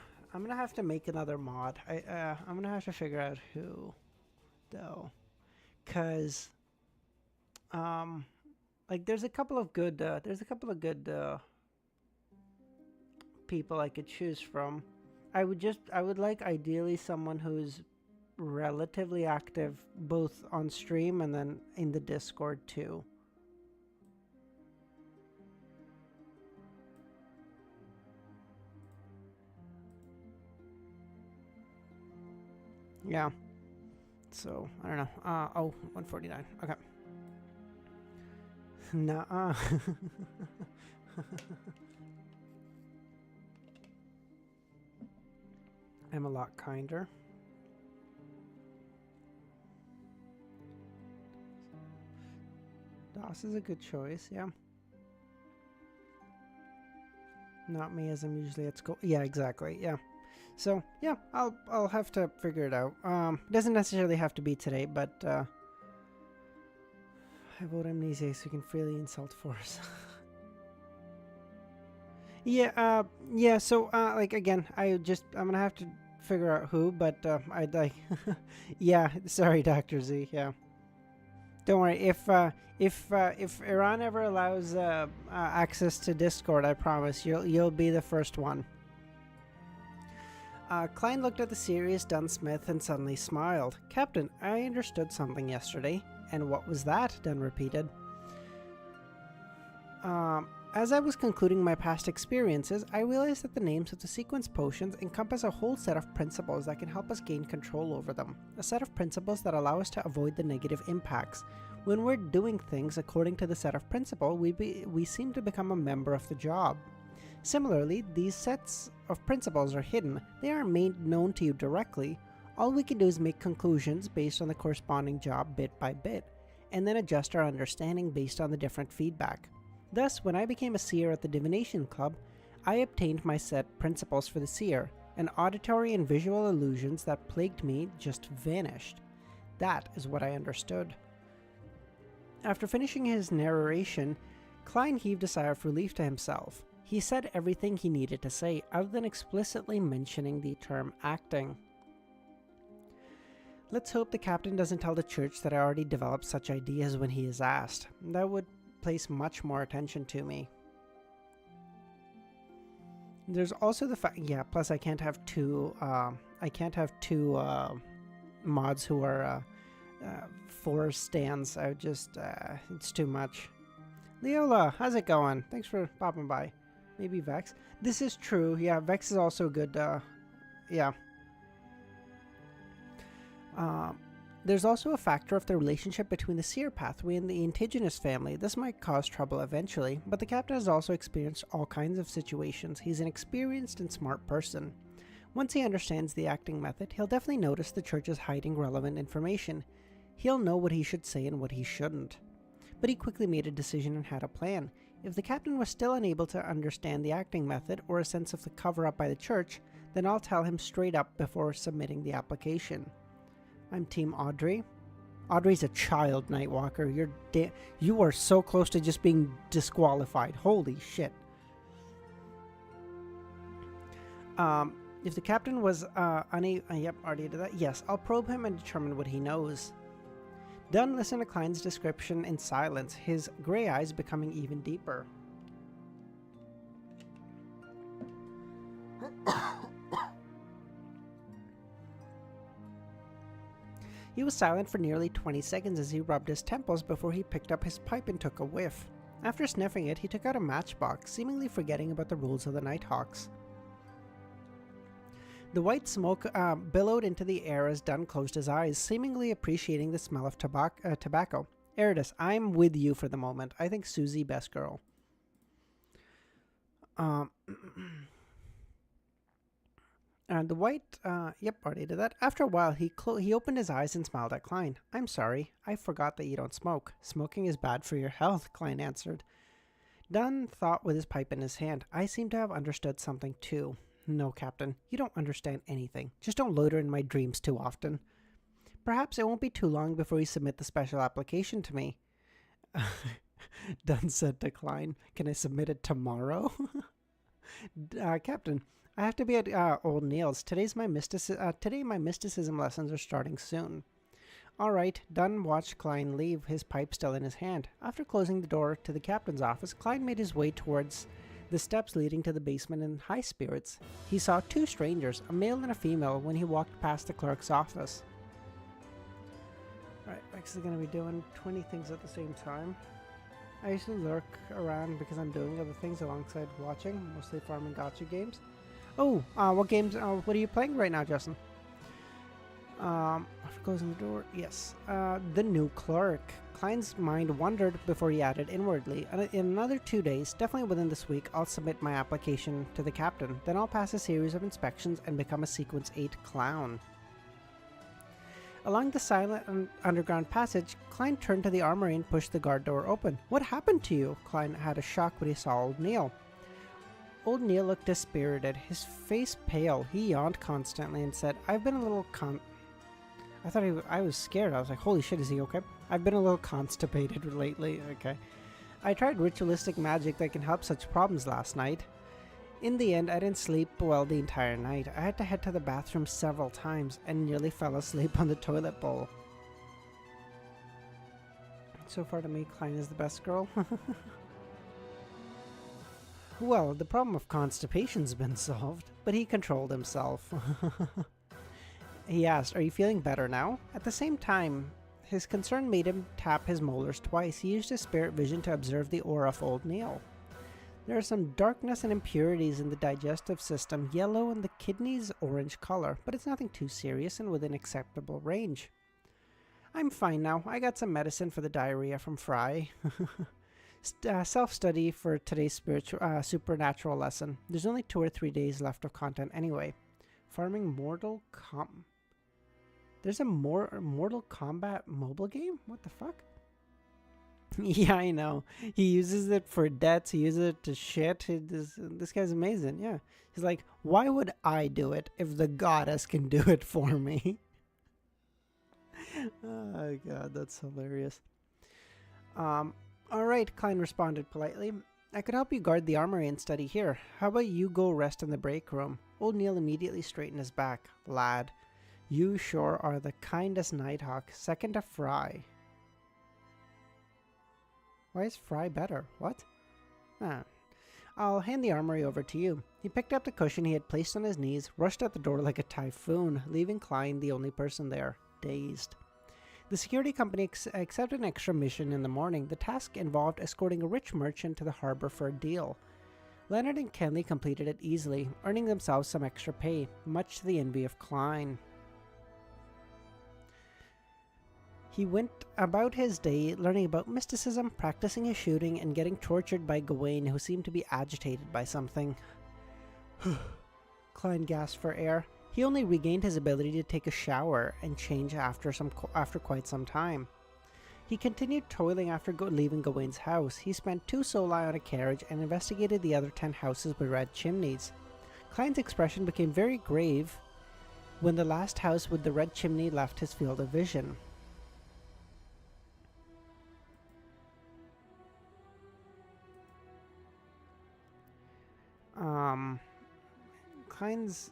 make another mod. I'm gonna have to figure out who, though, cause like there's a couple of good people I could choose from. I would like ideally someone who's relatively active both on stream and then in the Discord too. Yeah. So, I don't know. 149. Okay. Nuh-uh. I'm a lot kinder. DOS is a good choice, yeah. Not me, as I'm usually at school. Yeah, exactly, yeah. So, yeah, I'll have to figure it out. It doesn't necessarily have to be today, but I vote amnesia so you can freely insult Force. Yeah, so, like, again, I'm gonna have to figure out who, but, yeah, sorry, Dr. Z, yeah. Don't worry, if Iran ever allows, access to Discord, I promise, you'll be the first one. Klein looked at the serious Dunn Smith and suddenly smiled. Captain, I understood something yesterday. And what was that? Dunn repeated. As I was concluding my past experiences, I realized that the names of the sequence potions encompass a whole set of principles that can help us gain control over them. A set of principles that allow us to avoid the negative impacts. When we're doing things according to the set of principle, we seem to become a member of the job. Similarly, these sets of principles are hidden. They aren't made known to you directly. All we can do is make conclusions based on the corresponding job bit by bit, and then adjust our understanding based on the different feedback. Thus, when I became a seer at the Divination Club, I obtained my set principles for the seer, and auditory and visual illusions that plagued me just vanished. That is what I understood. After finishing his narration, Klein heaved a sigh of relief to himself. He said everything he needed to say, other than explicitly mentioning the term acting. Let's hope the captain doesn't tell the church that I already developed such ideas when he is asked. That would place much more attention to me. There's also the fact, yeah, plus I can't have two mods who are four stands. I would just, it's too much. Leola, how's it going? Thanks for popping by. Maybe Vex. This is true. Yeah, Vex is also good. Yeah. There's also a factor of the relationship between the seer pathway and the indigenous family. This might cause trouble eventually, but the captain has also experienced all kinds of situations. He's an experienced and smart person. Once he understands the acting method, he'll definitely notice the church is hiding relevant information. He'll know what he should say and what he shouldn't. But he quickly made a decision and had a plan. If the captain was still unable to understand the acting method or a sense of the cover-up by the church, then I'll tell him straight up before submitting the application. I'm Team Audrey. Audrey's a child, Nightwalker. You are so close to just being disqualified. Holy shit. If the captain was yep, already did that. Yes, I'll probe him and determine what he knows. Dunn listened to Klein's description in silence, his gray eyes becoming even deeper. He was silent for nearly 20 seconds as he rubbed his temples before he picked up his pipe and took a whiff. After sniffing it, he took out a matchbox, seemingly forgetting about the rules of the Nighthawks. The white smoke billowed into the air as Dunn closed his eyes, seemingly appreciating the smell of tobacco. Eridus, I'm with you for the moment. I think Susie best girl. The white, yep, already did that. After a while, he opened his eyes and smiled at Klein. I'm sorry, I forgot that you don't smoke. Smoking is bad for your health, Klein answered. Dunn thought with his pipe in his hand. I seem to have understood something too. No, Captain, you don't understand anything. Just don't loiter in my dreams too often. Perhaps it won't be too long before you submit the special application to me. Dunn said to Klein, can I submit it tomorrow? Captain, I have to be at Old Neil's. Today my mysticism lessons are starting soon. All right, Dunn watched Klein leave, his pipe still in his hand. After closing the door to the captain's office, Klein made his way towards the steps leading to the basement in high spirits. He saw two strangers, a male and a female, when he walked past the clerk's office. Right, Rex is going to be doing 20 things at the same time. I usually lurk around because I'm doing other things alongside watching, mostly farming gacha games. Oh, what games, what are you playing right now, Justin? After closing the door, yes. The new clerk. Klein's mind wandered before he added inwardly. In another 2 days, definitely within this week, I'll submit my application to the captain. Then I'll pass a series of inspections and become a Sequence 8 clown. Along the silent underground passage, Klein turned to the armory and pushed the guard door open. What happened to you? Klein had a shock when he saw Old Neil. Old Neil looked dispirited, his face pale. He yawned constantly and said, I've been a little I was scared. I was like, holy shit, is he okay? I've been a little constipated lately. Okay. I tried ritualistic magic that can help such problems last night. In the end, I didn't sleep well the entire night. I had to head to the bathroom several times and nearly fell asleep on the toilet bowl. So far to me, Klein is the best girl. Well, the problem of constipation's been solved, but he controlled himself. He asked, are you feeling better now? At the same time, his concern made him tap his molars twice. He used his spirit vision to observe the aura of Old Neil. There are some darkness and impurities in the digestive system, yellow and the kidneys orange color, but it's nothing too serious and within acceptable range. I'm fine now. I got some medicine for the diarrhea from Fry. Self-study for today's supernatural lesson. There's only 2 or 3 days left of content anyway. Farming Mortal There's a Mortal Kombat mobile game? What the fuck? Yeah, I know. He uses it for debts. He uses it to shit. This guy's amazing. Yeah. He's like, why would I do it if the goddess can do it for me? Oh, God, that's hilarious. All right, Klein responded politely. I could help you guard the armory and study here. How about you go rest in the break room? Old Neil immediately straightened his back. Lad, you sure are the kindest Nighthawk, second to Fry. Why is Fry better? What? Ah. I'll hand the armory over to you. He picked up the cushion he had placed on his knees, rushed out the door like a typhoon, leaving Klein the only person there, dazed. The security company accepted an extra mission in the morning. The task involved escorting a rich merchant to the harbor for a deal. Leonard and Kenley completed it easily, earning themselves some extra pay, much to the envy of Klein. He went about his day learning about mysticism, practicing his shooting, and getting tortured by Gawain, who seemed to be agitated by something. Klein gasped for air. He only regained his ability to take a shower and change after quite some time. He continued toiling after leaving Gawain's house. He spent 2 soli on a carriage and investigated the other 10 houses with red chimneys. Klein's expression became very grave when the last house with the red chimney left his field of vision. Klein's...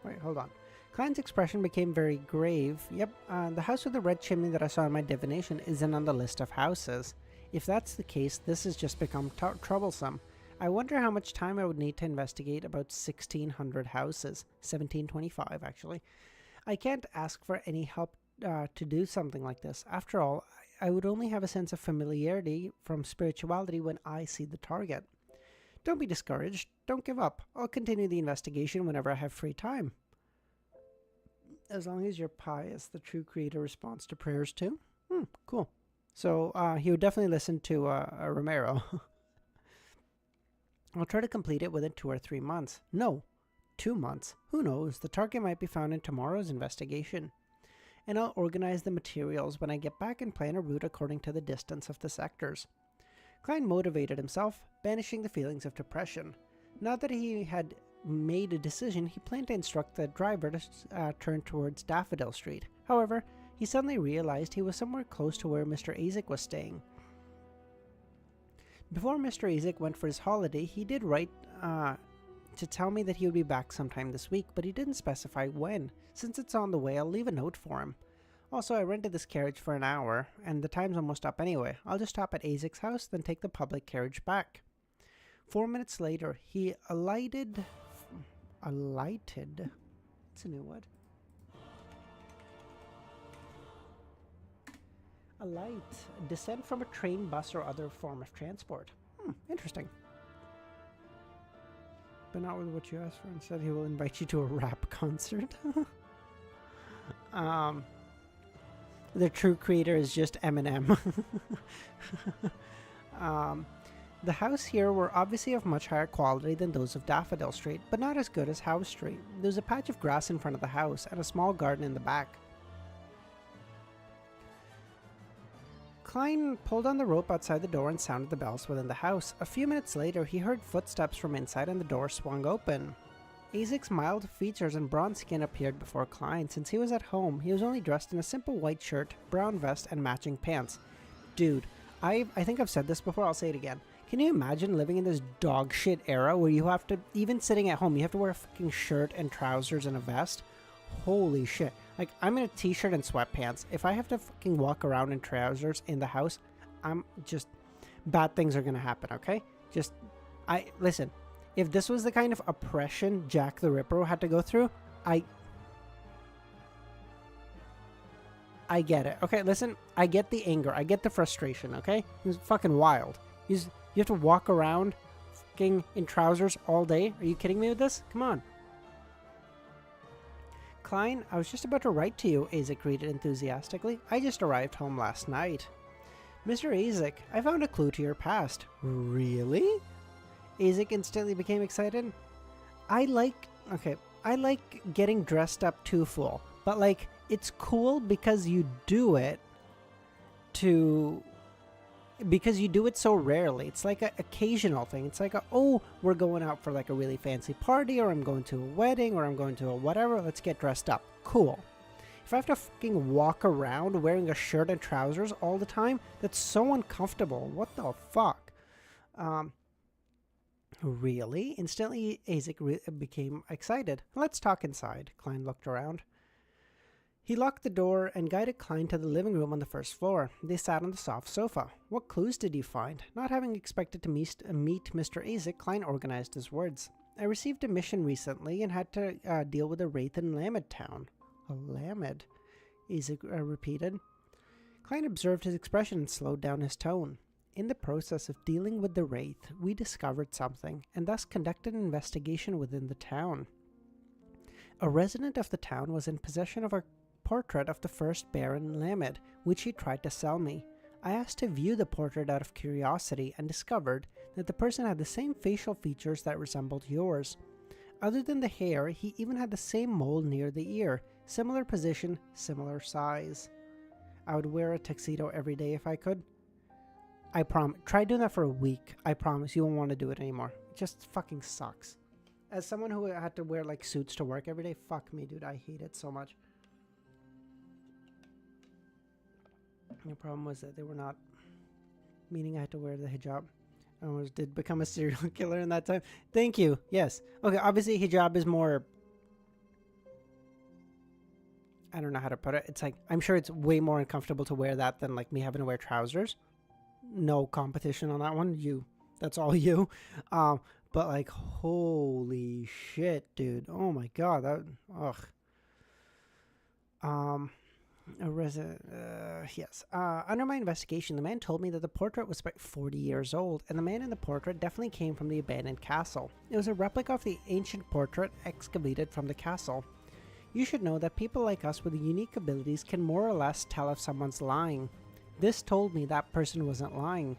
Wait, hold on. Klein's expression became very grave. Yep, the house with the red chimney that I saw in my divination isn't on the list of houses. If that's the case, this has just become troublesome. I wonder how much time I would need to investigate about 1,600 houses. 1,725, actually. I can't ask for any help to do something like this. After all, I would only have a sense of familiarity from spirituality when I see the target. Don't be discouraged. Don't give up. I'll continue the investigation whenever I have free time. As long as you're pious, the true creator responds to prayers too? Cool. So he would definitely listen to Romero. I'll try to complete it within 2 or 3 months. No, 2 months. Who knows? The target might be found in tomorrow's investigation. And I'll organize the materials when I get back and plan a route according to the distance of the sectors. Klein motivated himself, banishing the feelings of depression. Now that he had made a decision, he planned to instruct the driver to turn towards Daffodil Street. However, he suddenly realized he was somewhere close to where Mr. Azik was staying. Before Mr. Azik went for his holiday, he did write to tell me that he would be back sometime this week, but he didn't specify when. Since it's on the way, I'll leave a note for him. Also, I rented this carriage for an hour, and the time's almost up anyway. I'll just stop at Azik's house, then take the public carriage back. 4 minutes later, he alighted. It's a new word. Alight. Descent from a train, bus, or other form of transport. Interesting. But not with what you asked for. Instead, he will invite you to a rap concert. The true creator is just Eminem. The house here were obviously of much higher quality than those of Daffodil Street, but not as good as Howe Street. There was a patch of grass in front of the house and a small garden in the back. Klein pulled on the rope outside the door and sounded the bells within the house. A few minutes later, he heard footsteps from inside and the door swung open. Azik's mild features and bronze skin appeared before Klein. Since he was at home, he was only dressed in a simple white shirt, brown vest, and matching pants. Dude, I think I've said this before, I'll say it again. Can you imagine living in this dog shit era where you have to, even sitting at home, you have to wear a fucking shirt and trousers and a vest? Holy shit. Like, I'm in a t-shirt and sweatpants. If I have to fucking walk around in trousers in the house, I'm just, bad things are gonna happen, okay? Listen, if this was the kind of oppression Jack the Ripper had to go through, I get it. Okay, listen, I get the anger. I get the frustration, okay? It's fucking wild. You have to walk around fucking in trousers all day? Are you kidding me with this? Come on. Klein, I was just about to write to you, Azik greeted enthusiastically. I just arrived home last night. Mr. Azik, I found a clue to your past. Really? Azik instantly became excited. I like getting dressed up too full, but like it's cool because you do it to because you do it so rarely. It's like an occasional thing. It's like, oh, we're going out for like a really fancy party, or I'm going to a wedding, or I'm going to a whatever. Let's get dressed up. Cool. If I have to fucking walk around wearing a shirt and trousers all the time, that's so uncomfortable. What the fuck? Really? Instantly, Azik became excited. Let's talk inside. Klein looked around. He locked the door and guided Klein to the living room on the first floor. They sat on the soft sofa. What clues did you find? Not having expected to meet Mr. Azik, Klein organized his words. I received a mission recently and had to deal with a wraith in Lamed Town. A Lamed? Azik repeated. Klein observed his expression and slowed down his tone. In the process of dealing with the wraith, we discovered something, and thus conducted an investigation within the town. A resident of the town was in possession of a portrait of the first Baron Lamed, which he tried to sell me. I asked to view the portrait out of curiosity and discovered that the person had the same facial features that resembled yours. Other than the hair, he even had the same mole near the ear, similar position, similar size. I would wear a tuxedo every day if I could. I promise. Try doing that for a week. I promise you won't want to do it anymore. It just fucking sucks. As someone who had to wear like suits to work every day, fuck me, dude. I hate it so much. The problem was that they were not, meaning I had to wear the hijab. I almost did become a serial killer in that time. Thank you. Yes. Okay, obviously hijab is more, I don't know how to put it. It's like, I'm sure it's way more uncomfortable to wear that than like me having to wear trousers. No competition on that one. That's all you. But like, holy shit, dude. Oh my god. That, ugh. Yes. Under my investigation, the man told me that the portrait was about 40 years old, and the man in the portrait definitely came from the abandoned castle. It was a replica of the ancient portrait excavated from the castle. You should know that people like us with unique abilities can more or less tell if someone's lying. This told me that person wasn't lying.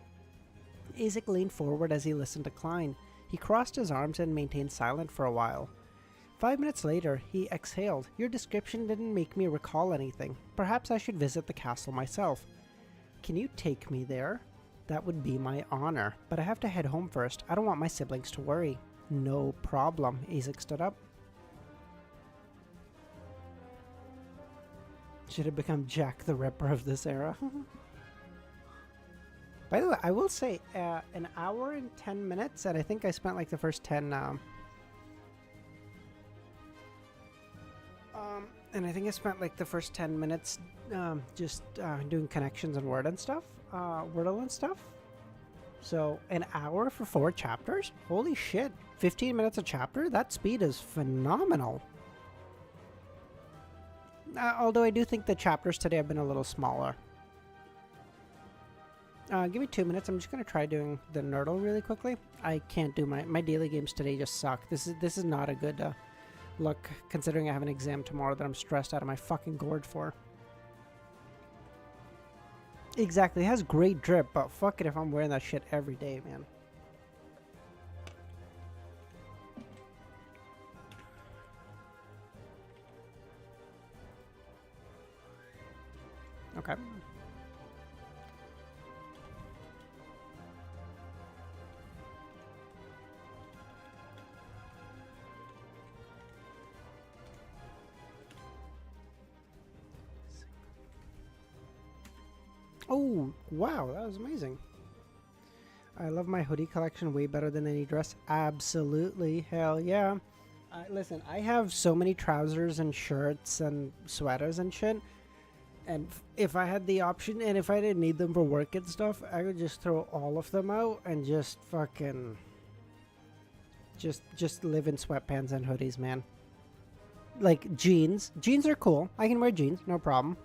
Azik leaned forward as he listened to Klein. He crossed his arms and maintained silent for a while. 5 minutes later, he exhaled. Your description didn't make me recall anything. Perhaps I should visit the castle myself. Can you take me there? That would be my honor, but I have to head home first. I don't want my siblings to worry. No problem. Azik stood up. Should have become Jack the Ripper of this era. By the way, I will say an hour and 10 minutes, and I think I spent like the first 10 minutes just doing connections and Wordle and stuff. So an hour for 4 chapters? Holy shit. 15 minutes a chapter? That speed is phenomenal. Although I do think the chapters today have been a little smaller. Give me 2 minutes. I'm just going to try doing the Nerdle really quickly. I can't do my daily games today just suck. This is not a good look, considering I have an exam tomorrow that I'm stressed out of my fucking gourd for. Exactly. It has great drip, but fuck it if I'm wearing that shit every day, man. Okay. Oh, wow, that was amazing. I love my hoodie collection way better than any dress. Absolutely. Hell yeah. Listen, I have so many trousers and shirts and sweaters and shit. And if I had the option and if I didn't need them for work and stuff, I would just throw all of them out and just fucking... Just live in sweatpants and hoodies, man. Like, jeans. Jeans are cool. I can wear jeans, no problem.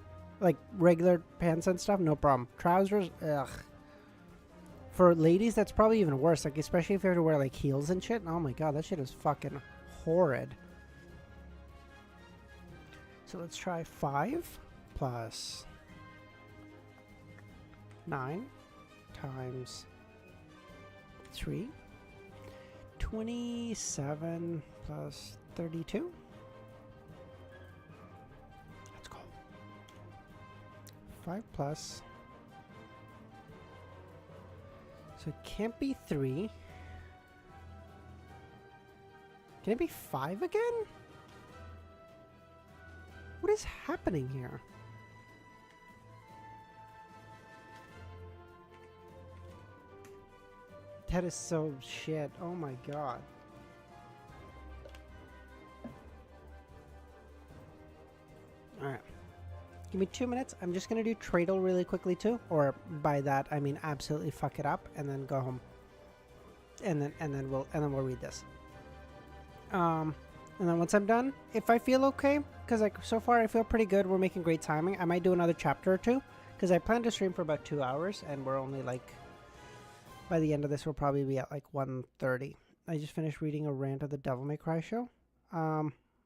Like, regular pants and stuff, no problem. Trousers, ugh. For ladies, that's probably even worse. Like, especially if you have to wear, like, heels and shit. Oh my god, that shit is fucking horrid. So let's try 5 plus 9 times 3. 27 plus 32. Let's go. 5 plus. So it can't be 3. Can it be 5 again? What is happening here? That is so shit. Oh my god. Alright. Give me 2 minutes. I'm just gonna do Tradle really quickly too. Or by that I mean absolutely fuck it up and then go home. And then we'll read this. And then once I'm done, if I feel okay, because like so far I feel pretty good, we're making great timing, I might do another chapter or two. Because I plan to stream for about 2 hours and we're only like, by the end of this we'll probably be at like 1:30. I just finished reading a rant of the Devil May Cry show.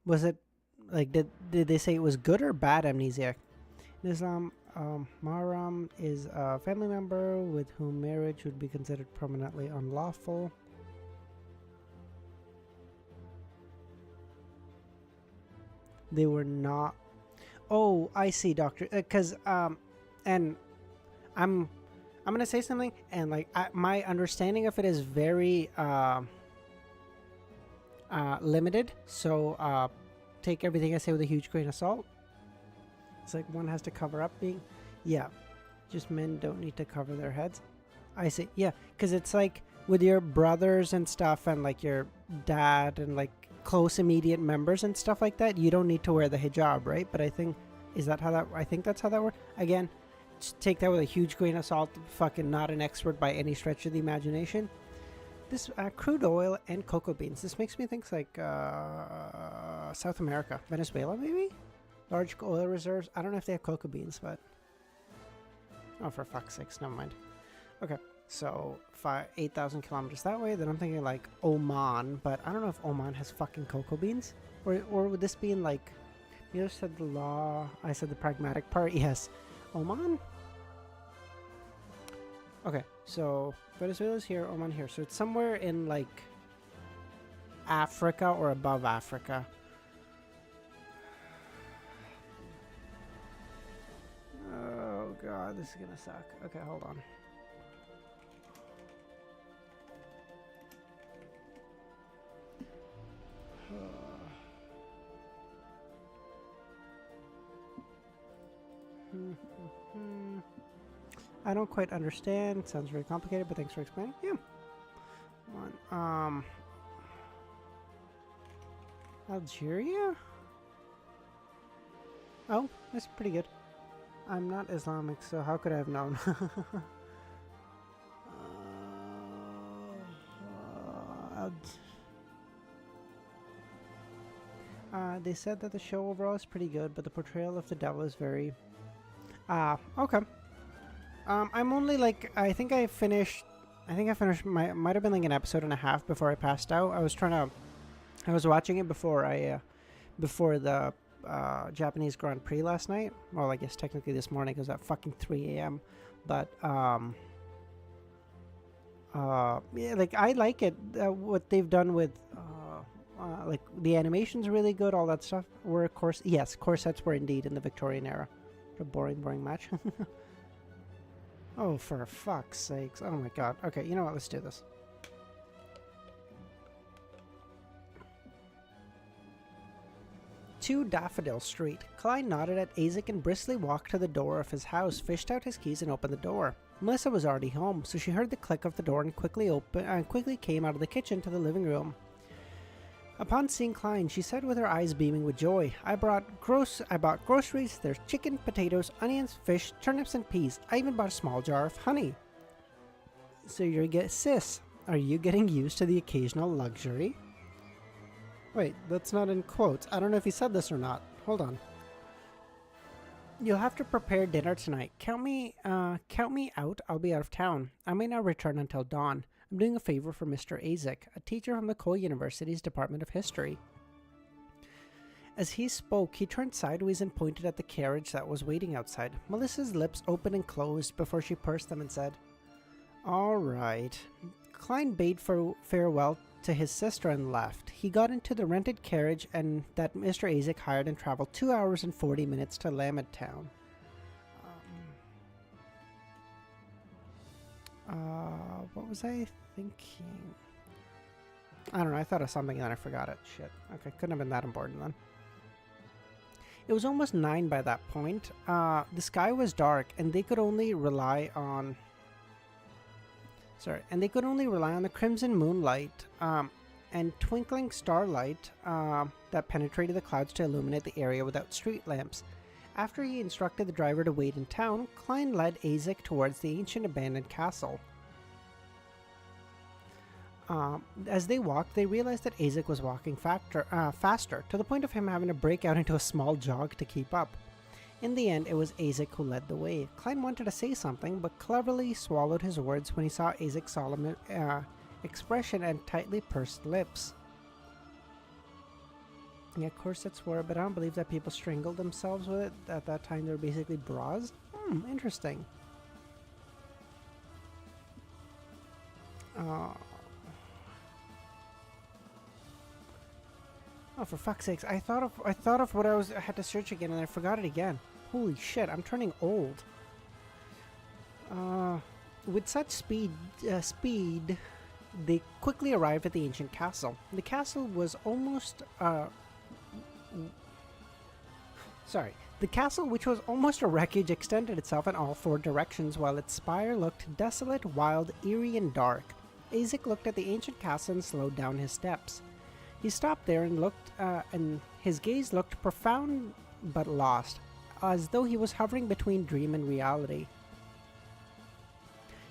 Was it like, did they say it was good or bad, Amnesiac? In Islam, Mahram is a family member with whom marriage would be considered permanently unlawful. They were not. Oh, I see, Doctor. Because and I'm gonna say something, and like my understanding of it is very limited. So take everything I say with a huge grain of salt. It's like one has to cover up being, yeah, just men don't need to cover their heads. I see, yeah, because it's like with your brothers and stuff, and like your dad and like close immediate members and stuff like that, you don't need to wear the hijab, right? But I think, is that how that, I think that's how that works. Again, just take that with a huge grain of salt. Fucking not an expert by any stretch of the imagination. This crude oil and cocoa beans, this makes me think like South America, Venezuela maybe? Large oil reserves. I don't know if they have cocoa beans, but oh, for fuck's sakes, never mind. Okay, so 8,000 kilometers that way. Then I'm thinking like Oman, but I don't know if Oman has fucking cocoa beans, or would this be in like? You said the law. I said the pragmatic part. Yes, Oman. Okay, so Venezuela's here, Oman here. So it's somewhere in like Africa or above Africa. Oh god, this is gonna suck. Okay, hold on. I don't quite understand. Sounds very complicated, but thanks for explaining. Yeah. Algeria? Oh, that's pretty good. I'm not Islamic, so how could I have known? They said that the show overall is pretty good, but the portrayal of the devil is very... okay. I'm only like, I think I finished might have been like an episode and a half before I passed out. I was watching it before before the Japanese Grand Prix last night. Well, I guess technically this morning, because at fucking 3 a.m. But yeah, like I like it. What they've done with like the animation's really good. All that stuff. Were of course, yes, corsets were indeed in the Victorian era. A boring match. Oh, for fuck's sakes! Oh my god. Okay, you know what? Let's do this. To Daffodil Street. Klein nodded at Azik and briskly walked to the door of his house, fished out his keys, and opened the door. Melissa was already home, so she heard the click of the door and quickly came out of the kitchen to the living room. Upon seeing Klein, she said with her eyes beaming with joy, I bought groceries. There's chicken, potatoes, onions, fish, turnips, and peas. I even bought a small jar of honey. So sis, are you getting used to the occasional luxury? Wait, that's not in quotes. I don't know if he said this or not. Hold on. You'll have to prepare dinner tonight. Count me out. I'll be out of town. I may not return until dawn. I'm doing a favor for Mr. Azik, a teacher from the Ko University's Department of History. As he spoke, he turned sideways and pointed at the carriage that was waiting outside. Melissa's lips opened and closed before she pursed them and said, All right. Klein bade farewell to his sister and left. He got into the rented carriage and that Mr. Azik hired and traveled 2 hours and 40 minutes to Lamed Town. was I thinking? I don't know, I thought of something and then I forgot it. Shit. Okay, couldn't have been that important then. It was almost 9 by that point. The sky was dark and they could only rely on... and they could only rely on the crimson moonlight and twinkling starlight that penetrated the clouds to illuminate the area without street lamps. After he instructed the driver to wait in town, Klein led Azik towards the ancient abandoned castle. As they walked, they realized that Azik was walking faster, to the point of him having to break out into a small jog to keep up. In the end, it was Azik who led the way. Klein wanted to say something, but cleverly swallowed his words when he saw Azik's solemn expression and tightly pursed lips. Yeah, corsets were, but I don't believe that people strangled themselves with it. At that time, they were basically bras. Interesting. Oh, for fuck's sakes! I thought of what I had to search again, and I forgot it again. Holy shit! I'm turning old. With such speed, they quickly arrived at the ancient castle. The castle was almost The castle, which was almost a wreckage, extended itself in all 4 directions, while its spire looked desolate, wild, eerie, and dark. Azik looked at the ancient castle and slowed down his steps. He stopped there and looked, and his gaze looked profound but lost, as though he was hovering between dream and reality.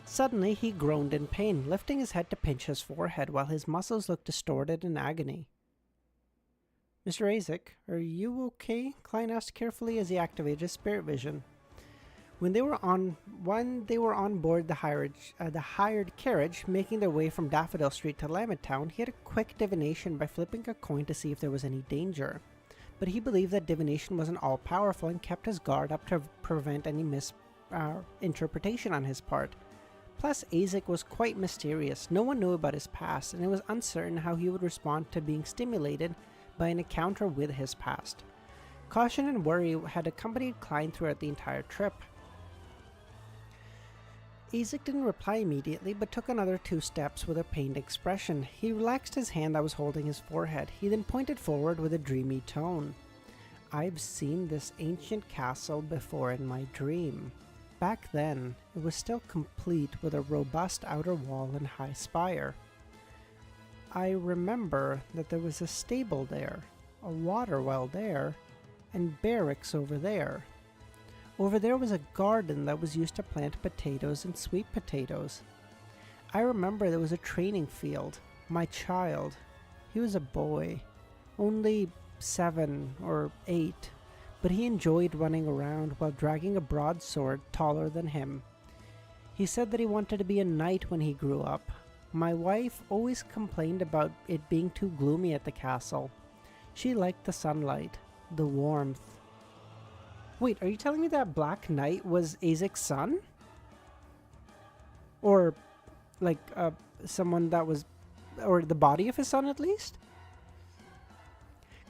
Suddenly, he groaned in pain, lifting his head to pinch his forehead while his muscles looked distorted in agony. "Mr. Azik, are you okay?" Klein asked carefully as he activated his spirit vision. When they were on board the hired carriage, making their way from Daffodil Street to Lamet Town, he had a quick divination by flipping a coin to see if there was any danger. But he believed that divination wasn't all-powerful and kept his guard up to prevent any misinterpretation on his part. Plus, Azik was quite mysterious. No one knew about his past, and it was uncertain how he would respond to being stimulated by an encounter with his past. Caution and worry had accompanied Klein throughout the entire trip. Azik didn't reply immediately, but took another 2 steps with a pained expression. He relaxed his hand that was holding his forehead. He then pointed forward with a dreamy tone. "I've seen this ancient castle before in my dream. Back then, it was still complete with a robust outer wall and high spire. I remember that there was a stable there, a water well there, and barracks over there. Over there was a garden that was used to plant potatoes and sweet potatoes. I remember there was a training field. My child, he was a boy, only 7 or 8, but he enjoyed running around while dragging a broadsword taller than him. He said that he wanted to be a knight when he grew up. My wife always complained about it being too gloomy at the castle. She liked the sunlight, the warmth." Wait, are you telling me that Black Knight was Azik's son? Or, like, someone that was... or the body of his son, at least?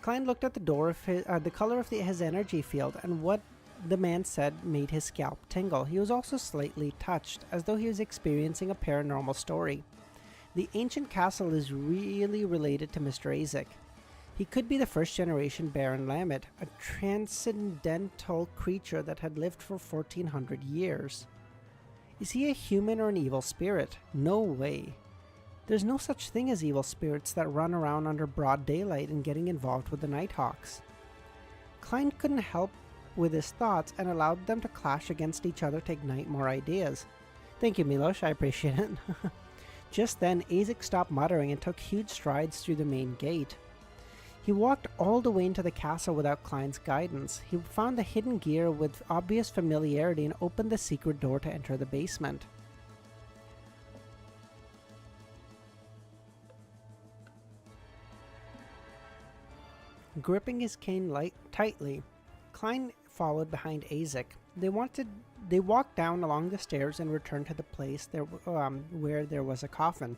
Klein looked at the door of the color of his energy field, and what the man said made his scalp tingle. He was also slightly touched, as though he was experiencing a paranormal story. The ancient castle is really related to Mr. Azik. He could be the first-generation Baron Lamet, a transcendental creature that had lived for 1400 years. Is he a human or an evil spirit? No way. There's no such thing as evil spirits that run around under broad daylight and getting involved with the Nighthawks. Klein couldn't help with his thoughts and allowed them to clash against each other to ignite more ideas. "Thank you, Milos, I appreciate it." Just then, Azik stopped muttering and took huge strides through the main gate. He walked all the way into the castle without Klein's guidance. He found the hidden gear with obvious familiarity and opened the secret door to enter the basement. Gripping his cane tightly, Klein followed behind Azik. They walked down along the stairs and returned to the place where there was a coffin.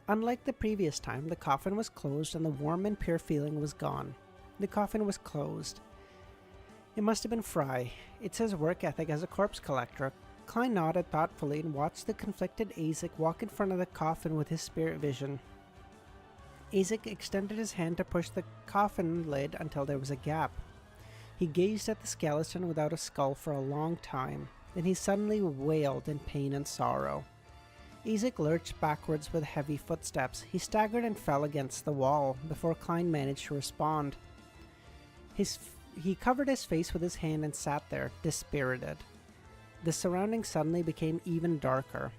Unlike the previous time, the coffin was closed and the warm and pure feeling was gone. The coffin was closed. It must have been Fry. It's his work ethic as a corpse collector. Klein nodded thoughtfully and watched the conflicted Azik walk in front of the coffin with his spirit vision. Azik extended his hand to push the coffin lid until there was a gap. He gazed at the skeleton without a skull for a long time, then he suddenly wailed in pain and sorrow. Azik lurched backwards with heavy footsteps. He staggered and fell against the wall before Klein managed to respond. He covered his face with his hand and sat there, dispirited. The surroundings suddenly became even darker.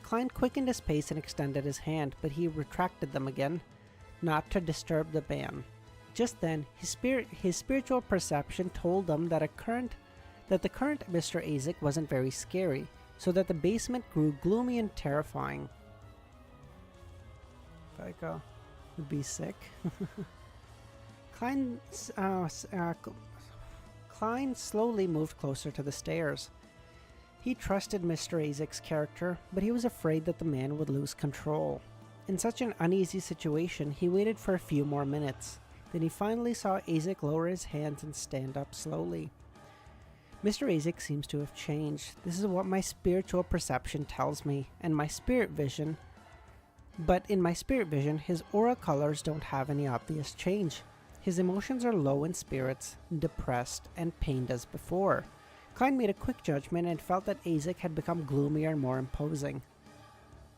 Klein quickened his pace and extended his hand, but he retracted them again, not to disturb the man. Just then, his spiritual perception told him that the current Mr. Azik wasn't very scary, so that the basement grew gloomy and terrifying. Psycho would be sick. Klein slowly moved closer to the stairs. He trusted Mr. Azik's character, but he was afraid that the man would lose control. In such an uneasy situation, he waited for a few more minutes. Then he finally saw Azik lower his hands and stand up slowly. Mr. Azik seems to have changed. This is what my spiritual perception tells me, and my spirit vision. But in my spirit vision, his aura colors don't have any obvious change. His emotions are low in spirits, depressed, and pained as before. Klein made a quick judgment and felt that Azik had become gloomier and more imposing.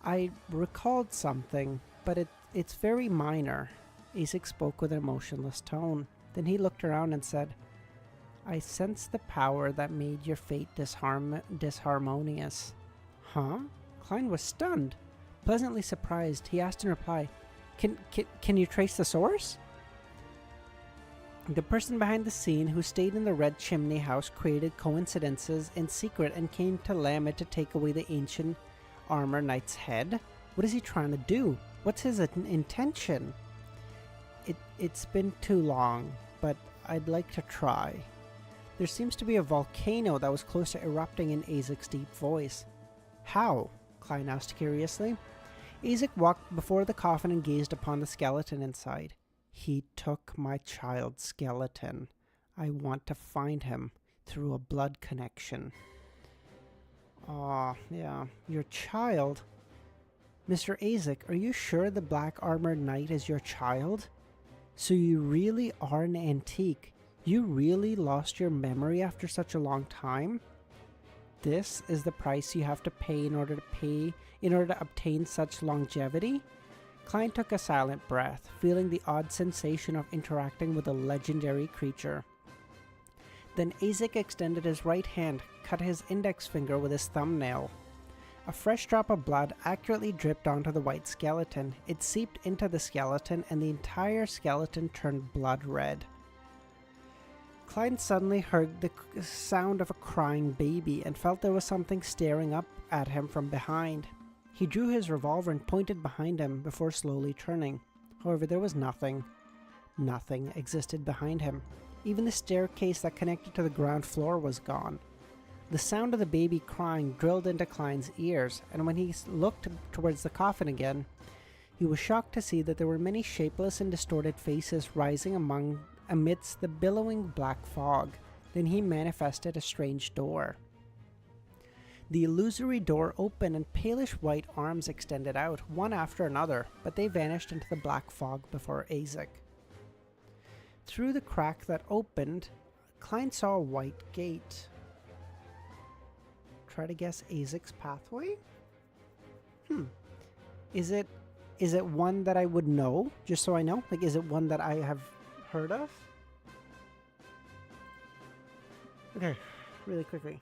I recalled something, but it's very minor. Azik spoke with an emotionless tone. Then he looked around and said, I sense the power that made your fate disharmonious. Huh? Klein was stunned. Pleasantly surprised, he asked in reply, Can you trace the source? The person behind the scene who stayed in the red chimney house created coincidences in secret and came to Lamed to take away the ancient armor knight's head? What is he trying to do? What's his intention? It's been too long, but I'd like to try. There seems to be a volcano that was close to erupting in Azik's deep voice. How? Klein asked curiously. Azik walked before the coffin and gazed upon the skeleton inside. He took my child's skeleton. I want to find him through a blood connection. Yeah, your child? Mr. Azik, are you sure the Black Armored Knight is your child? So you really are an antique? You really lost your memory after such a long time? This is the price you have to pay in order to obtain such longevity? Klein took a silent breath, feeling the odd sensation of interacting with a legendary creature. Then Azik extended his right hand, cut his index finger with his thumbnail. A fresh drop of blood accurately dripped onto the white skeleton. It seeped into the skeleton, and the entire skeleton turned blood red. Klein suddenly heard the sound of a crying baby and felt there was something staring up at him from behind. He drew his revolver and pointed behind him before slowly turning. However, there was nothing. Nothing existed behind him. Even the staircase that connected to the ground floor was gone. The sound of the baby crying drilled into Klein's ears, and when he looked towards the coffin again, he was shocked to see that there were many shapeless and distorted faces rising amidst the billowing black fog. Then he manifested a strange door. The illusory door opened and palish white arms extended out, one after another, but they vanished into the black fog before Azik. Through the crack that opened, Klein saw a white gate. Try to guess Azik's pathway? Is it one that I would know, just so I know? Like, is it one that I have heard of? Okay, really quickly.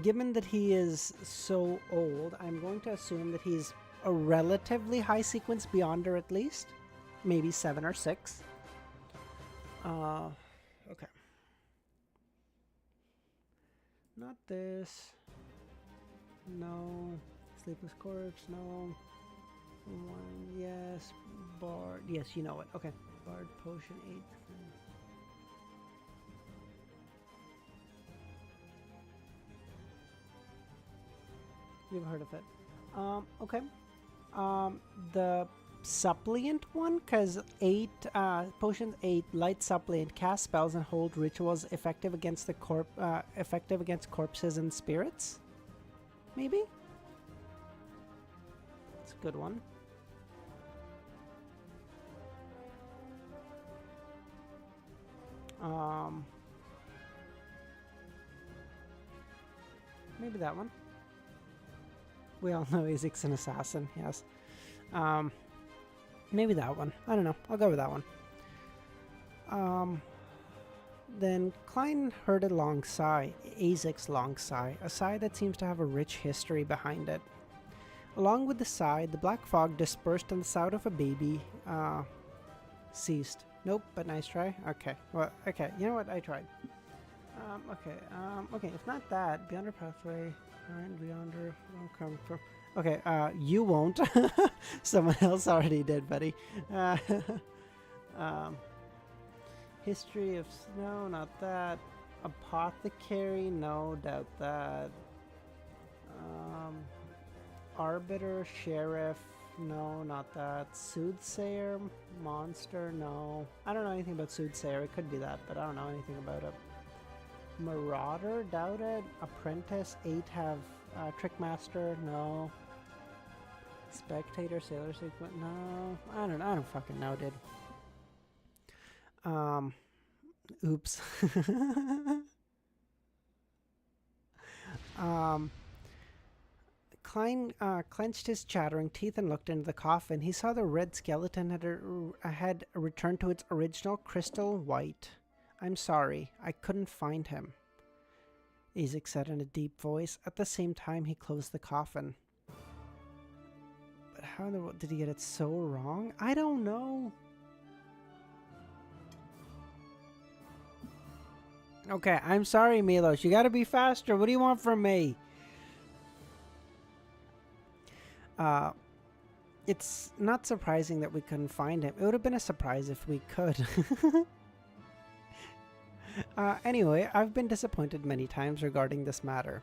Given that he is so old, I'm going to assume that he's a relatively high sequence beyonder at least. Maybe 7 or 6. Okay. Not this. No. Sleepless Corpse, no. One, yes. Bard, yes, you know it. Okay. Bard Potion 8. You've heard of it. Okay. The suppliant one, because 8 potions 8 light suppliant cast spells and hold rituals effective against the effective against corpses and spirits. Maybe? It's a good one. Maybe that one. We all know Azik's an assassin, yes. Maybe that one. I don't know. I'll go with that one. Then Klein heard a long sigh, Azik's long sigh, a sigh that seems to have a rich history behind it. Along with the sigh, the black fog dispersed and the sound of a baby ceased. Nope, but nice try. Okay, well, okay, you know what? I tried. Okay, if not that, Beyonder Pathway, and Beyonder won't come from... Okay, you won't. Someone else already did, buddy. History of Snow, not that. Apothecary, no, doubt that. Arbiter, Sheriff, no, not that. Soothsayer, Monster, no. I don't know anything about Soothsayer. It could be that, but I don't know anything about it. Marauder, doubt it. Apprentice, 8 have Trickmaster, no. Spectator, Sailor Secret, no. I don't fucking know, dude. Oops. Klein clenched his chattering teeth and looked into the coffin. He saw the red skeleton had returned to its original crystal white. I'm sorry, I couldn't find him, Azik said in a deep voice. At the same time, he closed the coffin. But how in the world did he get it so wrong? I don't know. Okay, I'm sorry, Milos. You gotta be faster. What do you want from me? It's not surprising that we couldn't find him. It would have been a surprise if we could. Anyway, I've been disappointed many times regarding this matter.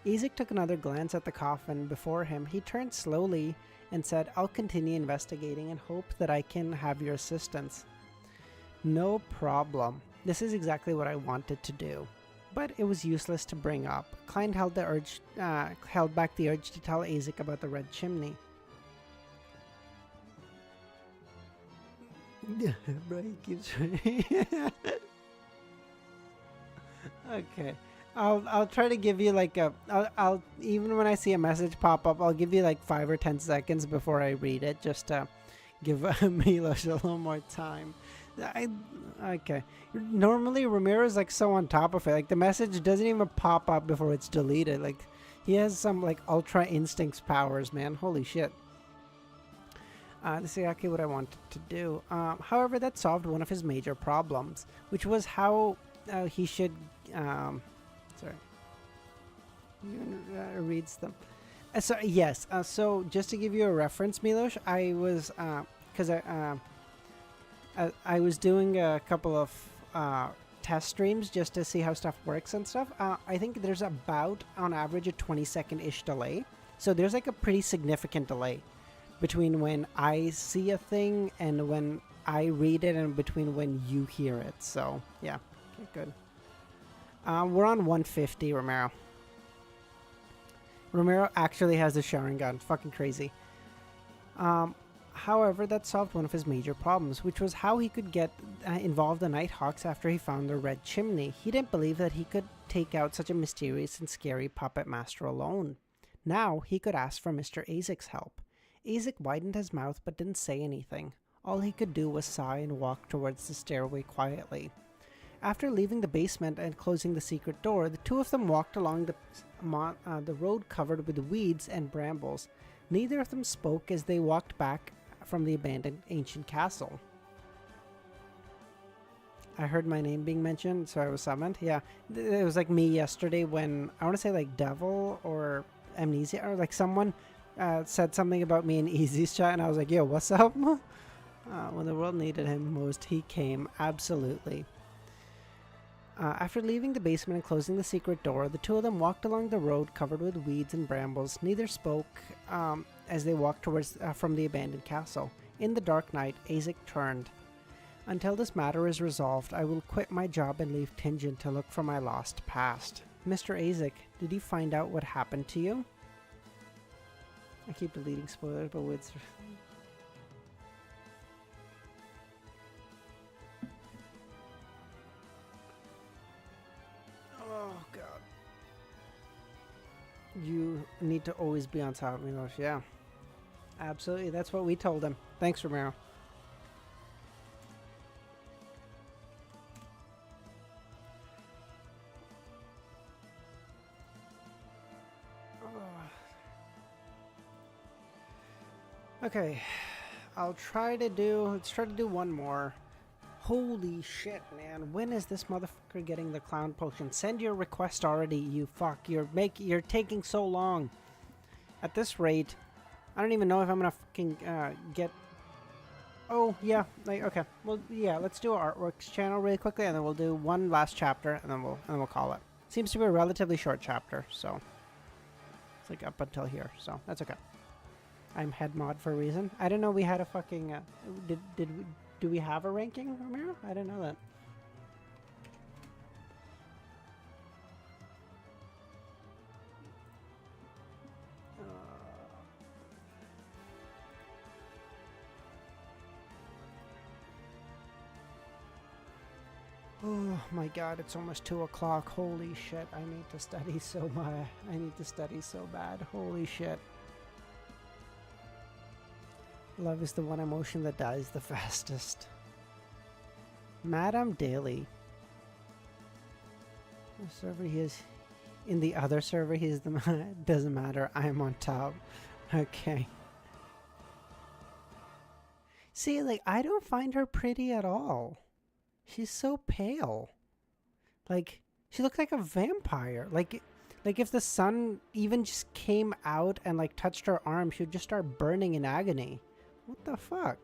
Azik took another glance at the coffin before him. He turned slowly and said, I'll continue investigating and hope that I can have your assistance. No problem. This is exactly what I wanted to do. But it was useless to bring up. Klein held back the urge to tell Azik about the red chimney. Brian keeps Okay. I'll try to give you like I'll even when I see a message pop up, I'll give you like 5 or 10 seconds before I read it, just to give Milos a little more time. Okay. Normally Ramiro's like so on top of it. Like the message doesn't even pop up before it's deleted. Like he has some like ultra instincts powers, man. Holy shit. This is exactly what I wanted to do. However, that solved one of his major problems, which was how he should sorry. Reads them. So yes. So just to give you a reference, Milos, I was because I was doing a couple of test streams just to see how stuff works and stuff. I think there's about, on average, a 20-second-ish delay. So there's like a pretty significant delay between when I see a thing and when I read it and between when you hear it. So, yeah. Okay, good. We're on 150, Romero. Romero actually has a Sharingan. It's fucking crazy. However, that solved one of his major problems, which was how he could get involved in Nighthawks after he found the red chimney. He didn't believe that he could take out such a mysterious and scary puppet master alone. Now, he could ask for Mr. Azik's help. Azik widened his mouth but didn't say anything. All he could do was sigh and walk towards the stairway quietly. After leaving the basement and closing the secret door, the two of them walked along the road covered with weeds and brambles. Neither of them spoke as they walked back from the abandoned ancient castle. I heard my name being mentioned, so I was summoned. Yeah, it was like me yesterday when, I want to say like Devil or Amnesia, or like someone said something about me in Easy's chat, and I was like, yo, what's up? When the world needed him most, he came. Absolutely. After leaving the basement and closing the secret door, the two of them walked along the road covered with weeds and brambles. Neither spoke as they walked towards from the abandoned castle. In the dark night, Azik turned. Until this matter is resolved, I will quit my job and leave Tingen to look for my lost past. Mr. Azik, did you find out what happened to you? I keep deleting spoilers, but with... Oh, God. You need to always be on top of me, Milosh. Yeah. Absolutely. That's what we told him. Thanks, Romero. Okay, let's try to do one more. Holy shit, man. When is this motherfucker getting the clown potion? Send your request already, you fuck. You're taking so long. At this rate, I don't even know if I'm gonna fucking get... Oh, yeah, like, okay. Well, yeah, let's do our artworks channel really quickly, and then we'll do one last chapter, and then we'll call it. Seems to be a relatively short chapter, so... It's like up until here, so that's okay. I'm head mod for a reason. I didn't know we had a fucking... do we have a ranking, Romero? I didn't know that. Oh my god, it's almost 2 o'clock. Holy shit, I need to study so much. I need to study so bad. Holy shit. Love is the one emotion that dies the fastest. Madam Daly. The server he is... In the other server he is the... Doesn't matter, I'm on top. Okay. See, like, I don't find her pretty at all. She's so pale. Like, she looks like a vampire. Like if the sun even just came out and, like, touched her arm, she would just start burning in agony. What the fuck?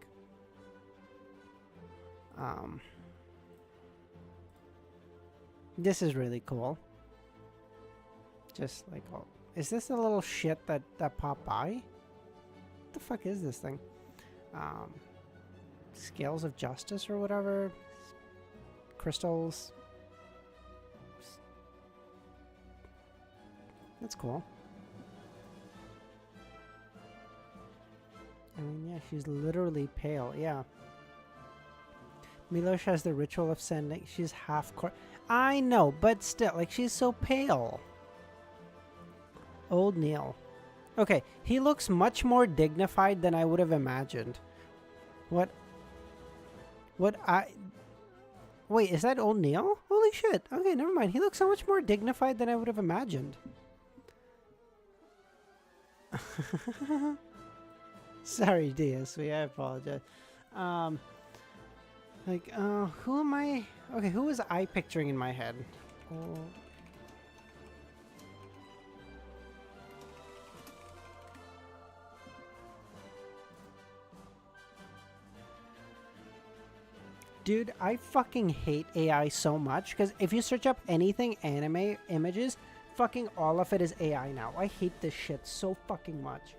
This is really cool. Just like, oh, is this a little shit that popped by? What the fuck is this thing? Scales of Justice or whatever. Crystals. That's cool. I mean, yeah, she's literally pale, yeah. Milosh has the ritual of sending. She's half I know, but still, like, she's so pale. Old Neil. Okay, he looks much more dignified than I would have imagined. Wait, is that Old Neil? Holy shit. Okay, never mind. He looks so much more dignified than I would have imagined. Sorry, DSV, I apologize. Who am I? Okay, who was I picturing in my head? Oh. Dude, I fucking hate AI so much, because if you search up anything anime images, fucking all of it is AI now. I hate this shit so fucking much.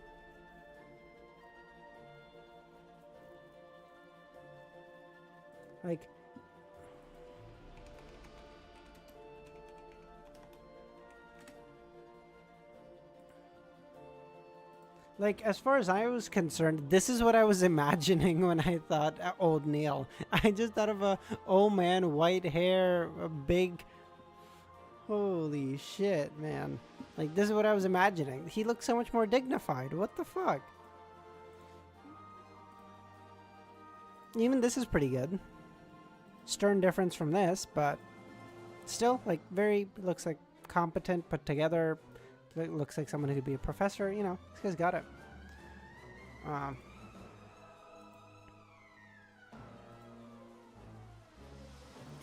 Like, as far as I was concerned, this is what I was imagining when I thought Old Neil. I just thought of a old man, white hair, a big... Holy shit, man. Like, this is what I was imagining. He looks so much more dignified. What the fuck? Even this is pretty good. Stern difference from this, but still, like, very, looks like competent, put together. It looks like someone who could be a professor, you know. This guy's got it.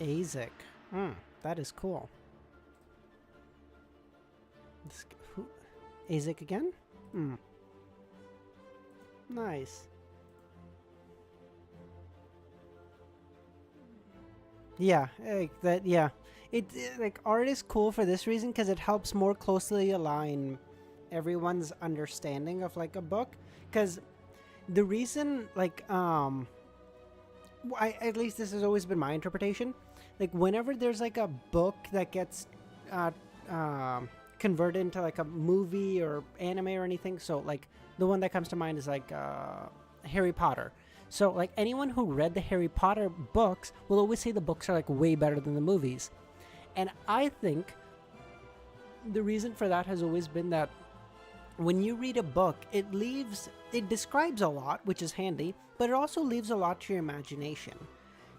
Azik. That is cool. Azik again? Nice. Yeah, like that, yeah. Like, art is cool for this reason, because it helps more closely align everyone's understanding of, like, a book. Because The reason, like, at least this has always been my interpretation. Like, whenever there's like a book that gets uh, converted into like a movie or anime or anything, so like the one that comes to mind is like Harry Potter. So like anyone who read the Harry Potter books will always say the books are like way better than the movies, and I think the reason for that has always been that when you read a book, it describes a lot, which is handy, but it also leaves a lot to your imagination.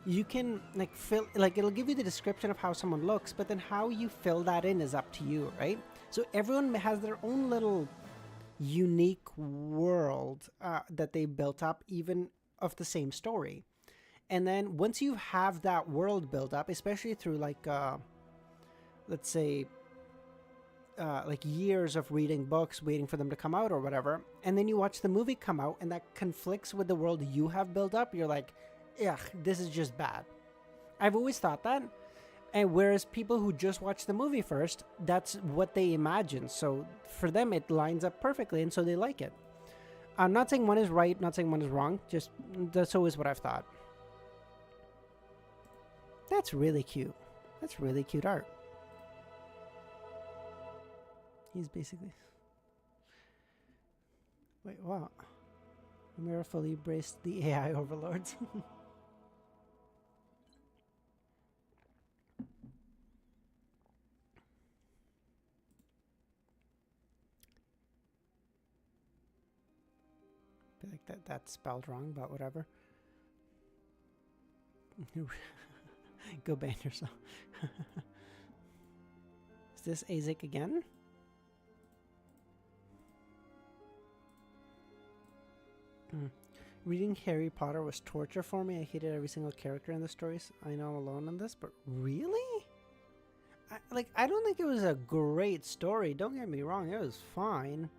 You can like fill, like it'll give you the description of how someone looks, but then how you fill that in is up to you, right? So everyone has their own little unique world that they built up, even of the same story. And then once you have that world built up, especially through like let's say like years of reading books, waiting for them to come out or whatever, and then you watch the movie come out and that conflicts with the world you have built up, you're like, ugh, this is just bad. I've always thought that. And whereas people who just watch the movie first, that's what they imagine. So for them, it lines up perfectly, and so they like it. I'm not saying one is right, not saying one is wrong. Just that's always what I've thought. That's really cute. That's really cute art. He's basically... Wait, what? Mira fully embraced the AI overlords. Feel like that's spelled wrong, but whatever. Go ban yourself. Is this Azik again? Reading Harry Potter was torture for me. I hated every single character in the stories. I know I'm alone in this, but really? I don't think it was a great story. Don't get me wrong, it was fine.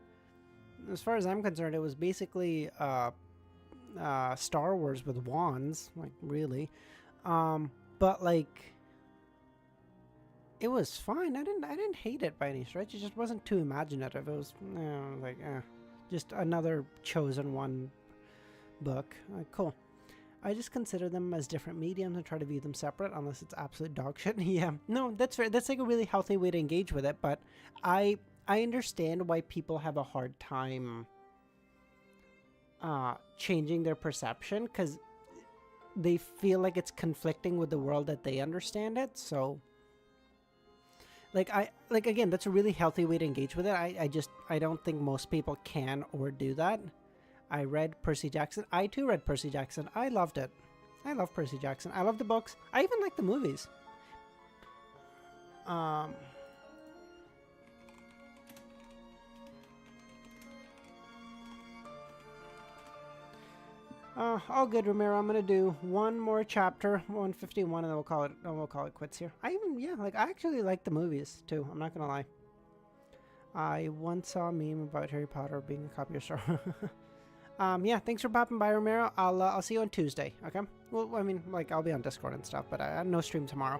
As far as I'm concerned, it was basically Star Wars with wands, like really. But like, it was fine. I didn't hate it by any stretch. It just wasn't too imaginative. It was just another chosen one book. Cool. I just consider them as different mediums and try to view them separate unless it's absolute dog shit. Yeah, no, that's fair. That's like a really healthy way to engage with it, but I understand why people have a hard time changing their perception because they feel like it's conflicting with the world that they understand it. So again, that's a really healthy way to engage with it. I don't think most people can or do that. I read Percy Jackson. I too read Percy Jackson. I loved it. I love Percy Jackson. I love the books. I even like the movies. All good, Romero. I'm gonna do one more chapter, 151, and then we'll call it quits here. I actually like the movies too. I'm not gonna lie. I once saw a meme about Harry Potter being a copy of Star Wars. Yeah, thanks for popping by, Romero. I'll see you on Tuesday, okay? Well, I mean, like, I'll be on Discord and stuff, but I have no stream tomorrow.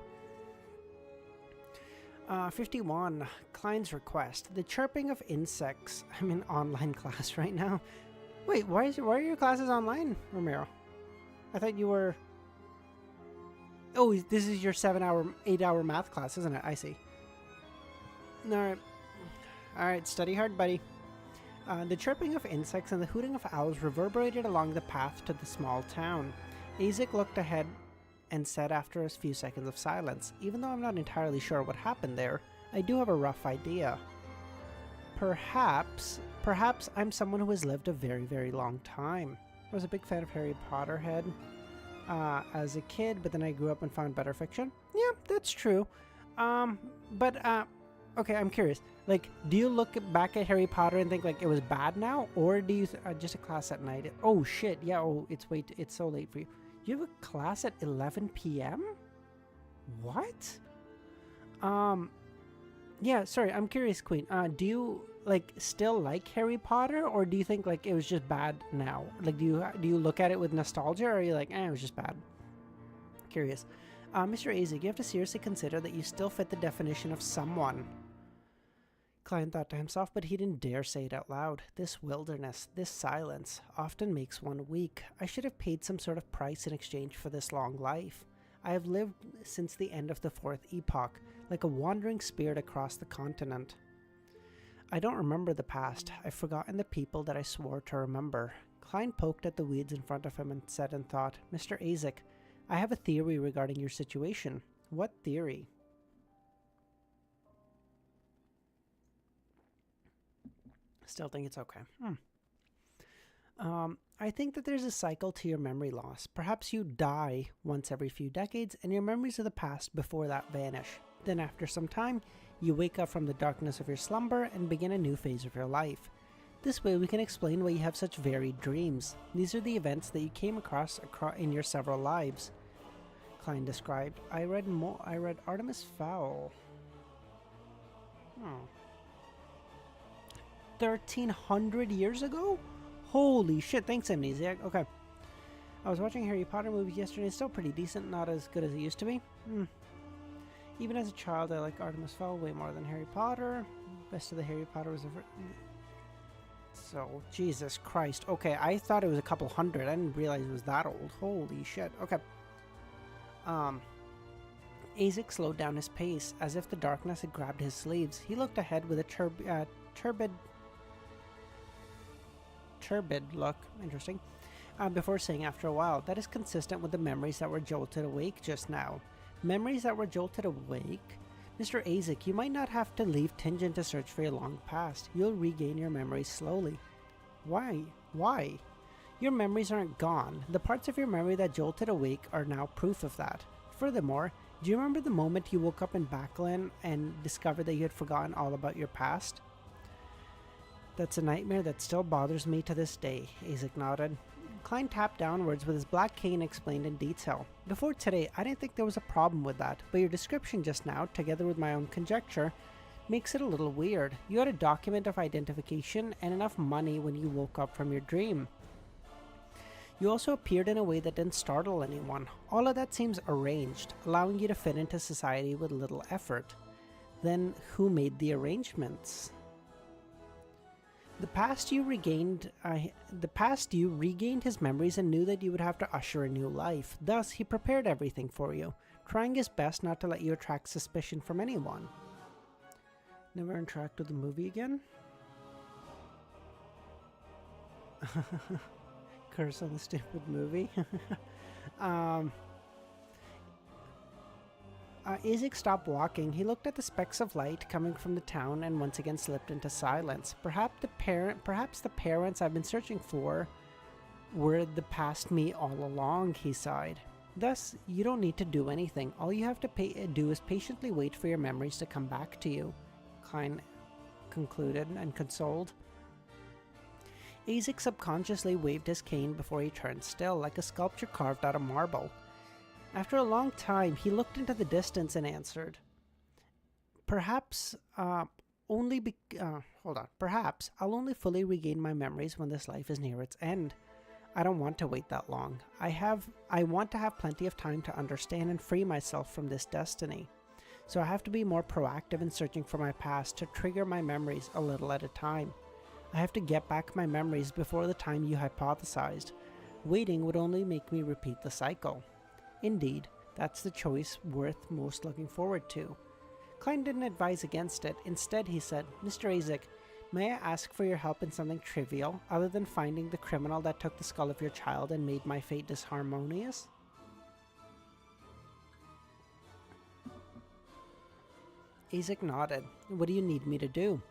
51, Klein's request. The chirping of insects. I'm in online class right now. Wait, why are your classes online, Romero? I thought you were... Oh, this is your 8-hour math class, isn't it? I see. Alright, study hard, buddy. The chirping of insects and the hooting of owls reverberated along the path to the small town. Azik looked ahead and said after a few seconds of silence, even though I'm not entirely sure what happened there, I do have a rough idea. Perhaps I'm someone who has lived a very, very long time. I was a big fan of Harry Potter as a kid, but then I grew up and found better fiction. Yeah, that's true. Okay, I'm curious. Like, do you look back at Harry Potter and think like it was bad now, or do you just a class at night? Oh shit! Yeah. Oh, it's so late for you. You have a class at 11 p.m. What? Yeah. Sorry, I'm curious, Queen. Do you like still like Harry Potter, or do you think like it was just bad now? Like, do you look at it with nostalgia, or are you like, it was just bad? Curious. Mr. Azik, you have to seriously consider that you still fit the definition of someone. Klein thought to himself, but he didn't dare say it out loud. This wilderness, this silence, often makes one weak. I should have paid some sort of price in exchange for this long life. I have lived since the end of the fourth epoch, like a wandering spirit across the continent. I don't remember the past. I've forgotten the people that I swore to remember. Klein poked at the weeds in front of him and said in thought, Mr. Azik, I have a theory regarding your situation. What theory? Still think it's okay. I think that there's a cycle to your memory loss. Perhaps you die once every few decades and your memories of the past before that vanish. Then after some time, you wake up from the darkness of your slumber and begin a new phase of your life. This way we can explain why you have such varied dreams. These are the events that you came across in your several lives. Klein described, I read Artemis Fowl. 1,300 years ago? Holy shit, thanks Amnesiac. Okay. I was watching Harry Potter movies yesterday. It's still pretty decent, not as good as it used to be. Even as a child, I like Artemis Fowl way more than Harry Potter. Best of the Harry Potter was so, Jesus Christ. Okay, I thought it was a couple hundred. I didn't realize it was that old. Holy shit. Okay. Azik slowed down his pace, as if the darkness had grabbed his sleeves. He looked ahead with a turbid look. Interesting. Before saying after a while, that is consistent with the memories that were jolted awake just now. Memories that were jolted awake? Mr. Azik, you might not have to leave Tingen to search for your long past. You'll regain your memories slowly. Why? Why? Your memories aren't gone. The parts of your memory that jolted awake are now proof of that. Furthermore, do you remember the moment you woke up in Backland and discovered that you had forgotten all about your past? That's a nightmare that still bothers me to this day, Azik nodded. Klein tapped downwards with his black cane and explained in detail. Before today, I didn't think there was a problem with that, but your description just now, together with my own conjecture, makes it a little weird. You had a document of identification and enough money when you woke up from your dream. You also appeared in a way that didn't startle anyone. All of that seems arranged, allowing you to fit into society with little effort. Then, who made the arrangements? The past you regained his memories and knew that you would have to usher a new life. Thus, he prepared everything for you, trying his best not to let you attract suspicion from anyone. Never interact with the movie again? Curse on the stupid movie. Azik stopped walking. He looked at the specks of light coming from the town and once again slipped into silence. Perhaps the parents I've been searching for were the past me all along, he sighed. Thus, you don't need to do anything. All you have to do is patiently wait for your memories to come back to you, Klein concluded and consoled. Azik subconsciously waved his cane before he turned still, like a sculpture carved out of marble. After a long time, he looked into the distance and answered, Perhaps I'll only fully regain my memories when this life is near its end. I don't want to wait that long. I want to have plenty of time to understand and free myself from this destiny. So I have to be more proactive in searching for my past to trigger my memories a little at a time. I have to get back my memories before the time you hypothesized. Waiting would only make me repeat the cycle. Indeed, that's the choice worth most looking forward to. Klein didn't advise against it. Instead, he said, Mr. Azik, may I ask for your help in something trivial, other than finding the criminal that took the skull of your child and made my fate disharmonious? Azik nodded. What do you need me to do?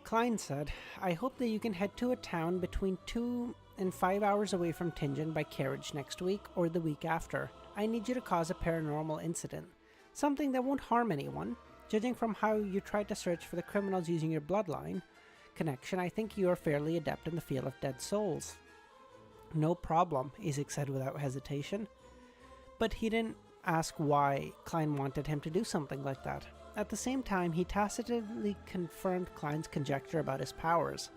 Klein said, I hope that you can head to a town between 2 and 5 hours away from Tingen by carriage next week or the week after. I need you to cause a paranormal incident. Something that won't harm anyone. Judging from how you tried to search for the criminals using your bloodline connection, I think you are fairly adept in the field of dead souls. No problem, Azik said without hesitation. But he didn't ask why Klein wanted him to do something like that. At the same time, he tacitly confirmed Klein's conjecture about his powers.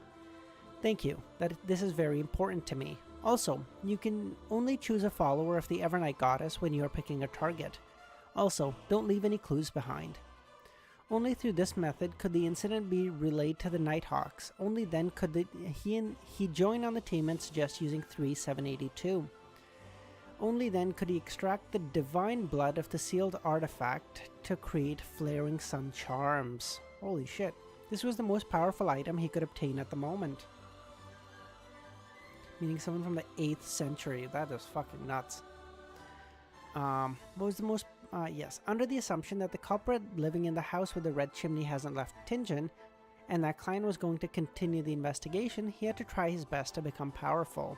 Thank you. This is very important to me. Also, you can only choose a follower of the Evernight Goddess when you are picking a target. Also, don't leave any clues behind. Only through this method could the incident be relayed to the Nighthawks. Only then could he join on the team and suggest using 3782. Only then could he extract the divine blood of the sealed artifact to create flaring sun charms. Holy shit. This was the most powerful item he could obtain at the moment. Meaning someone from the 8th century. That is fucking nuts. What was the most... yes. Under the assumption that the culprit living in the house with the red chimney hasn't left Tingen, and that Klein was going to continue the investigation, he had to try his best to become powerful.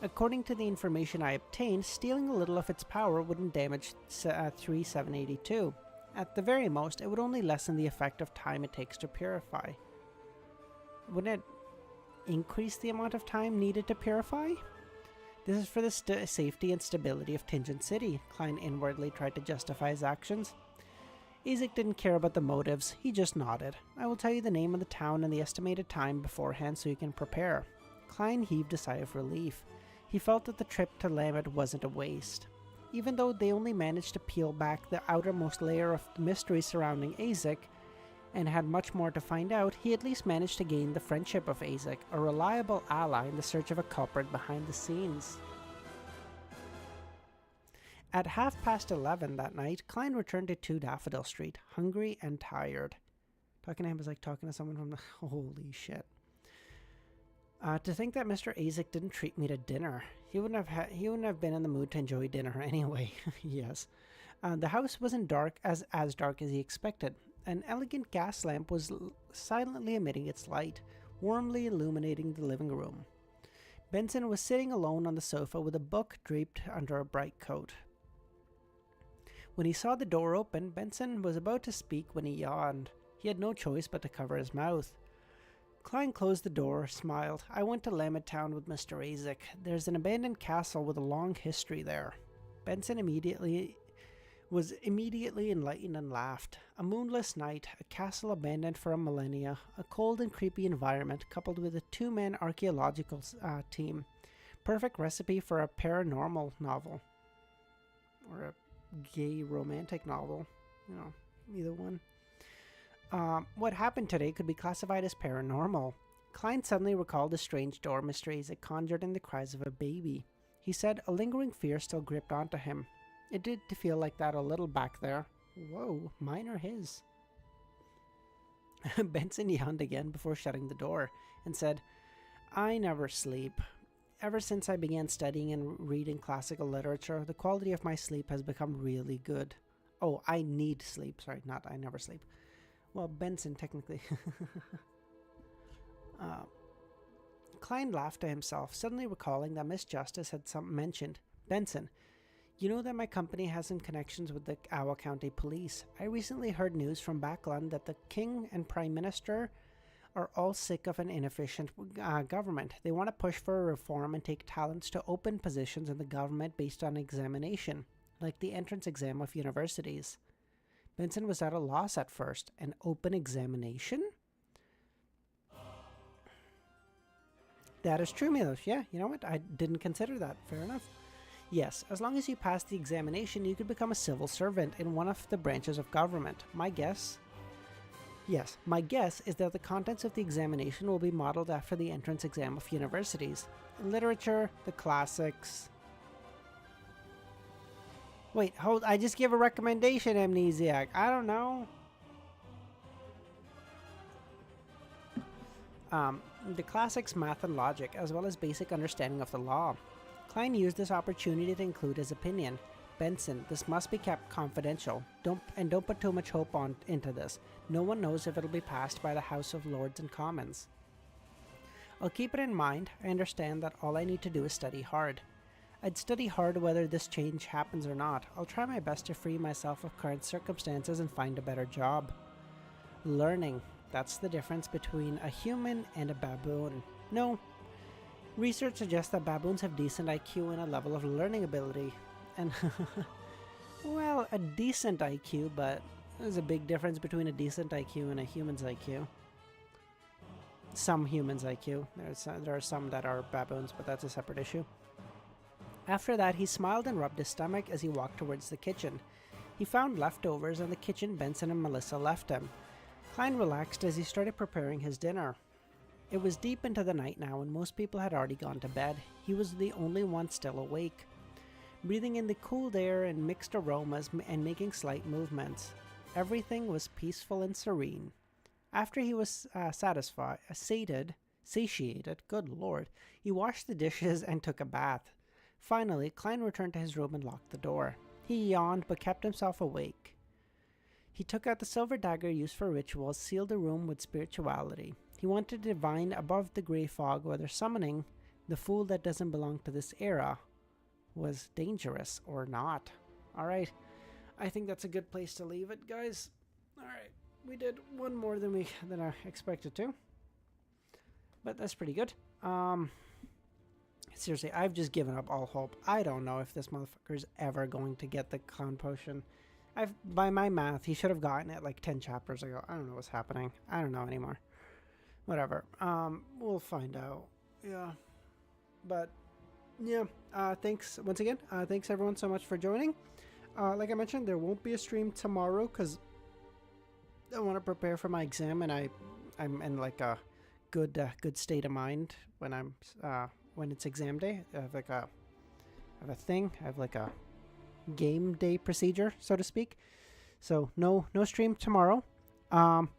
According to the information I obtained, stealing a little of its power wouldn't damage 3782. At the very most, it would only lessen the effect of time it takes to purify. Wouldn't it increase the amount of time needed to purify? This is for the safety and stability of Tingen City. Klein inwardly tried to justify his actions. Azik didn't care about the motives, he just nodded. I will tell you the name of the town and the estimated time beforehand so you can prepare. Klein heaved a sigh of relief. He felt that the trip to Lamed wasn't a waste. Even though they only managed to peel back the outermost layer of the mystery surrounding Azik, and had much more to find out, he at least managed to gain the friendship of Azik, a reliable ally in the search of a culprit behind the scenes. At 11:30 that night, Klein returned to 2 Daffodil Street, hungry and tired. Talking to him was like talking to someone from the... Holy shit. To think that Mr. Azik didn't treat me to dinner. He wouldn't have been in the mood to enjoy dinner anyway. Yes. The house wasn't dark as dark as he expected. An elegant gas lamp was silently emitting its light, warmly illuminating the living room. Benson was sitting alone on the sofa with a book draped under a bright coat. When he saw the door open, Benson was about to speak when he yawned. He had no choice but to cover his mouth. Klein closed the door, smiled. I went to Lamed Town with Mr. Azik. There's an abandoned castle with a long history there. Benson was immediately enlightened and laughed. A moonless night, a castle abandoned for a millennia, a cold and creepy environment coupled with a 2-man archaeological team. Perfect recipe for a paranormal novel. Or a gay romantic novel. You know, either one. What happened today could be classified as paranormal. Klein suddenly recalled the strange door Mr. Azik conjured in the cries of a baby. He said a lingering fear still gripped onto him. It did feel like that a little back there. Whoa, mine or his? Benson yawned again before shutting the door and said, I never sleep. Ever since I began studying and reading classical literature, the quality of my sleep has become really good. Oh, I need sleep. Sorry, not I never sleep. Well, Benson, technically. Klein laughed to himself, suddenly recalling that Miss Justice had mentioned, Benson, you know that my company has some connections with the Awa County Police. I recently heard news from Backland that the King and Prime Minister are all sick of an inefficient government. They want to push for a reform and take talents to open positions in the government based on examination, like the entrance exam of universities. Benson was at a loss at first. An open examination? That is true, Milos. Yeah, you know what? I didn't consider that. Fair enough. Yes, as long as you pass the examination, you could become a civil servant in one of the branches of government. My guess is that the contents of the examination will be modeled after the entrance exam of universities. Literature, the classics... Wait, hold, I just gave a recommendation, Amnesiac. I don't know. The classics, math, and logic, as well as basic understanding of the law. Klein used this opportunity to include his opinion. Benson, this must be kept confidential. Don't put too much hope into this. No one knows if it'll be passed by the House of Lords and Commons. I'll keep it in mind. I understand that all I need to do is study hard. I'd study hard whether this change happens or not. I'll try my best to free myself of current circumstances and find a better job. Learning. That's the difference between a human and a baboon. No. Research suggests that baboons have decent IQ and a level of learning ability. And, well, a decent IQ, but there's a big difference between a decent IQ and a human's IQ. Some humans' IQ. There are some that are baboons, but that's a separate issue. After that, he smiled and rubbed his stomach as he walked towards the kitchen. He found leftovers in the kitchen Benson and Melissa left him. Klein relaxed as he started preparing his dinner. It was deep into the night now, and most people had already gone to bed. He was the only one still awake, breathing in the cool air and mixed aromas and making slight movements. Everything was peaceful and serene. After he was satiated, good lord, he washed the dishes and took a bath. Finally, Klein returned to his room and locked the door. He yawned but kept himself awake. He took out the silver dagger used for rituals, sealed the room with spirituality. He wanted to divine above the grey fog whether summoning the fool that doesn't belong to this era was dangerous or not. Alright, I think that's a good place to leave it, guys. Alright, we did one more than I expected to. But that's pretty good. Seriously, I've just given up all hope. I don't know if this motherfucker's ever going to get the clown potion. By my math, he should have gotten it like 10 chapters ago. I don't know what's happening. I don't know anymore. Whatever. We'll find out. Yeah. But, yeah. Thanks once again. Thanks everyone so much for joining. Like I mentioned, there won't be a stream tomorrow because I want to prepare for my exam, and I'm in like a good state of mind when it's exam day. I have like a game day procedure, so to speak. So no stream tomorrow.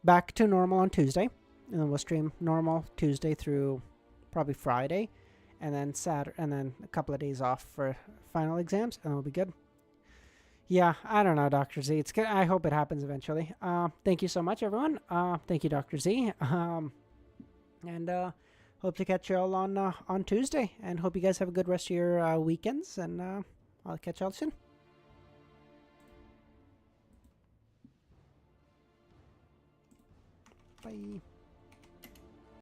Back to normal on Tuesday, and then we'll stream normal Tuesday through probably Friday, and then Saturday, and then a couple of days off for final exams, and it'll be good. Yeah, I don't know, Dr. Z. It's good. I hope it happens eventually. Thank you so much, everyone. Thank you, Dr. Z. And hope to catch you all on Tuesday, and hope you guys have a good rest of your weekends, and I'll catch you all soon. Bye.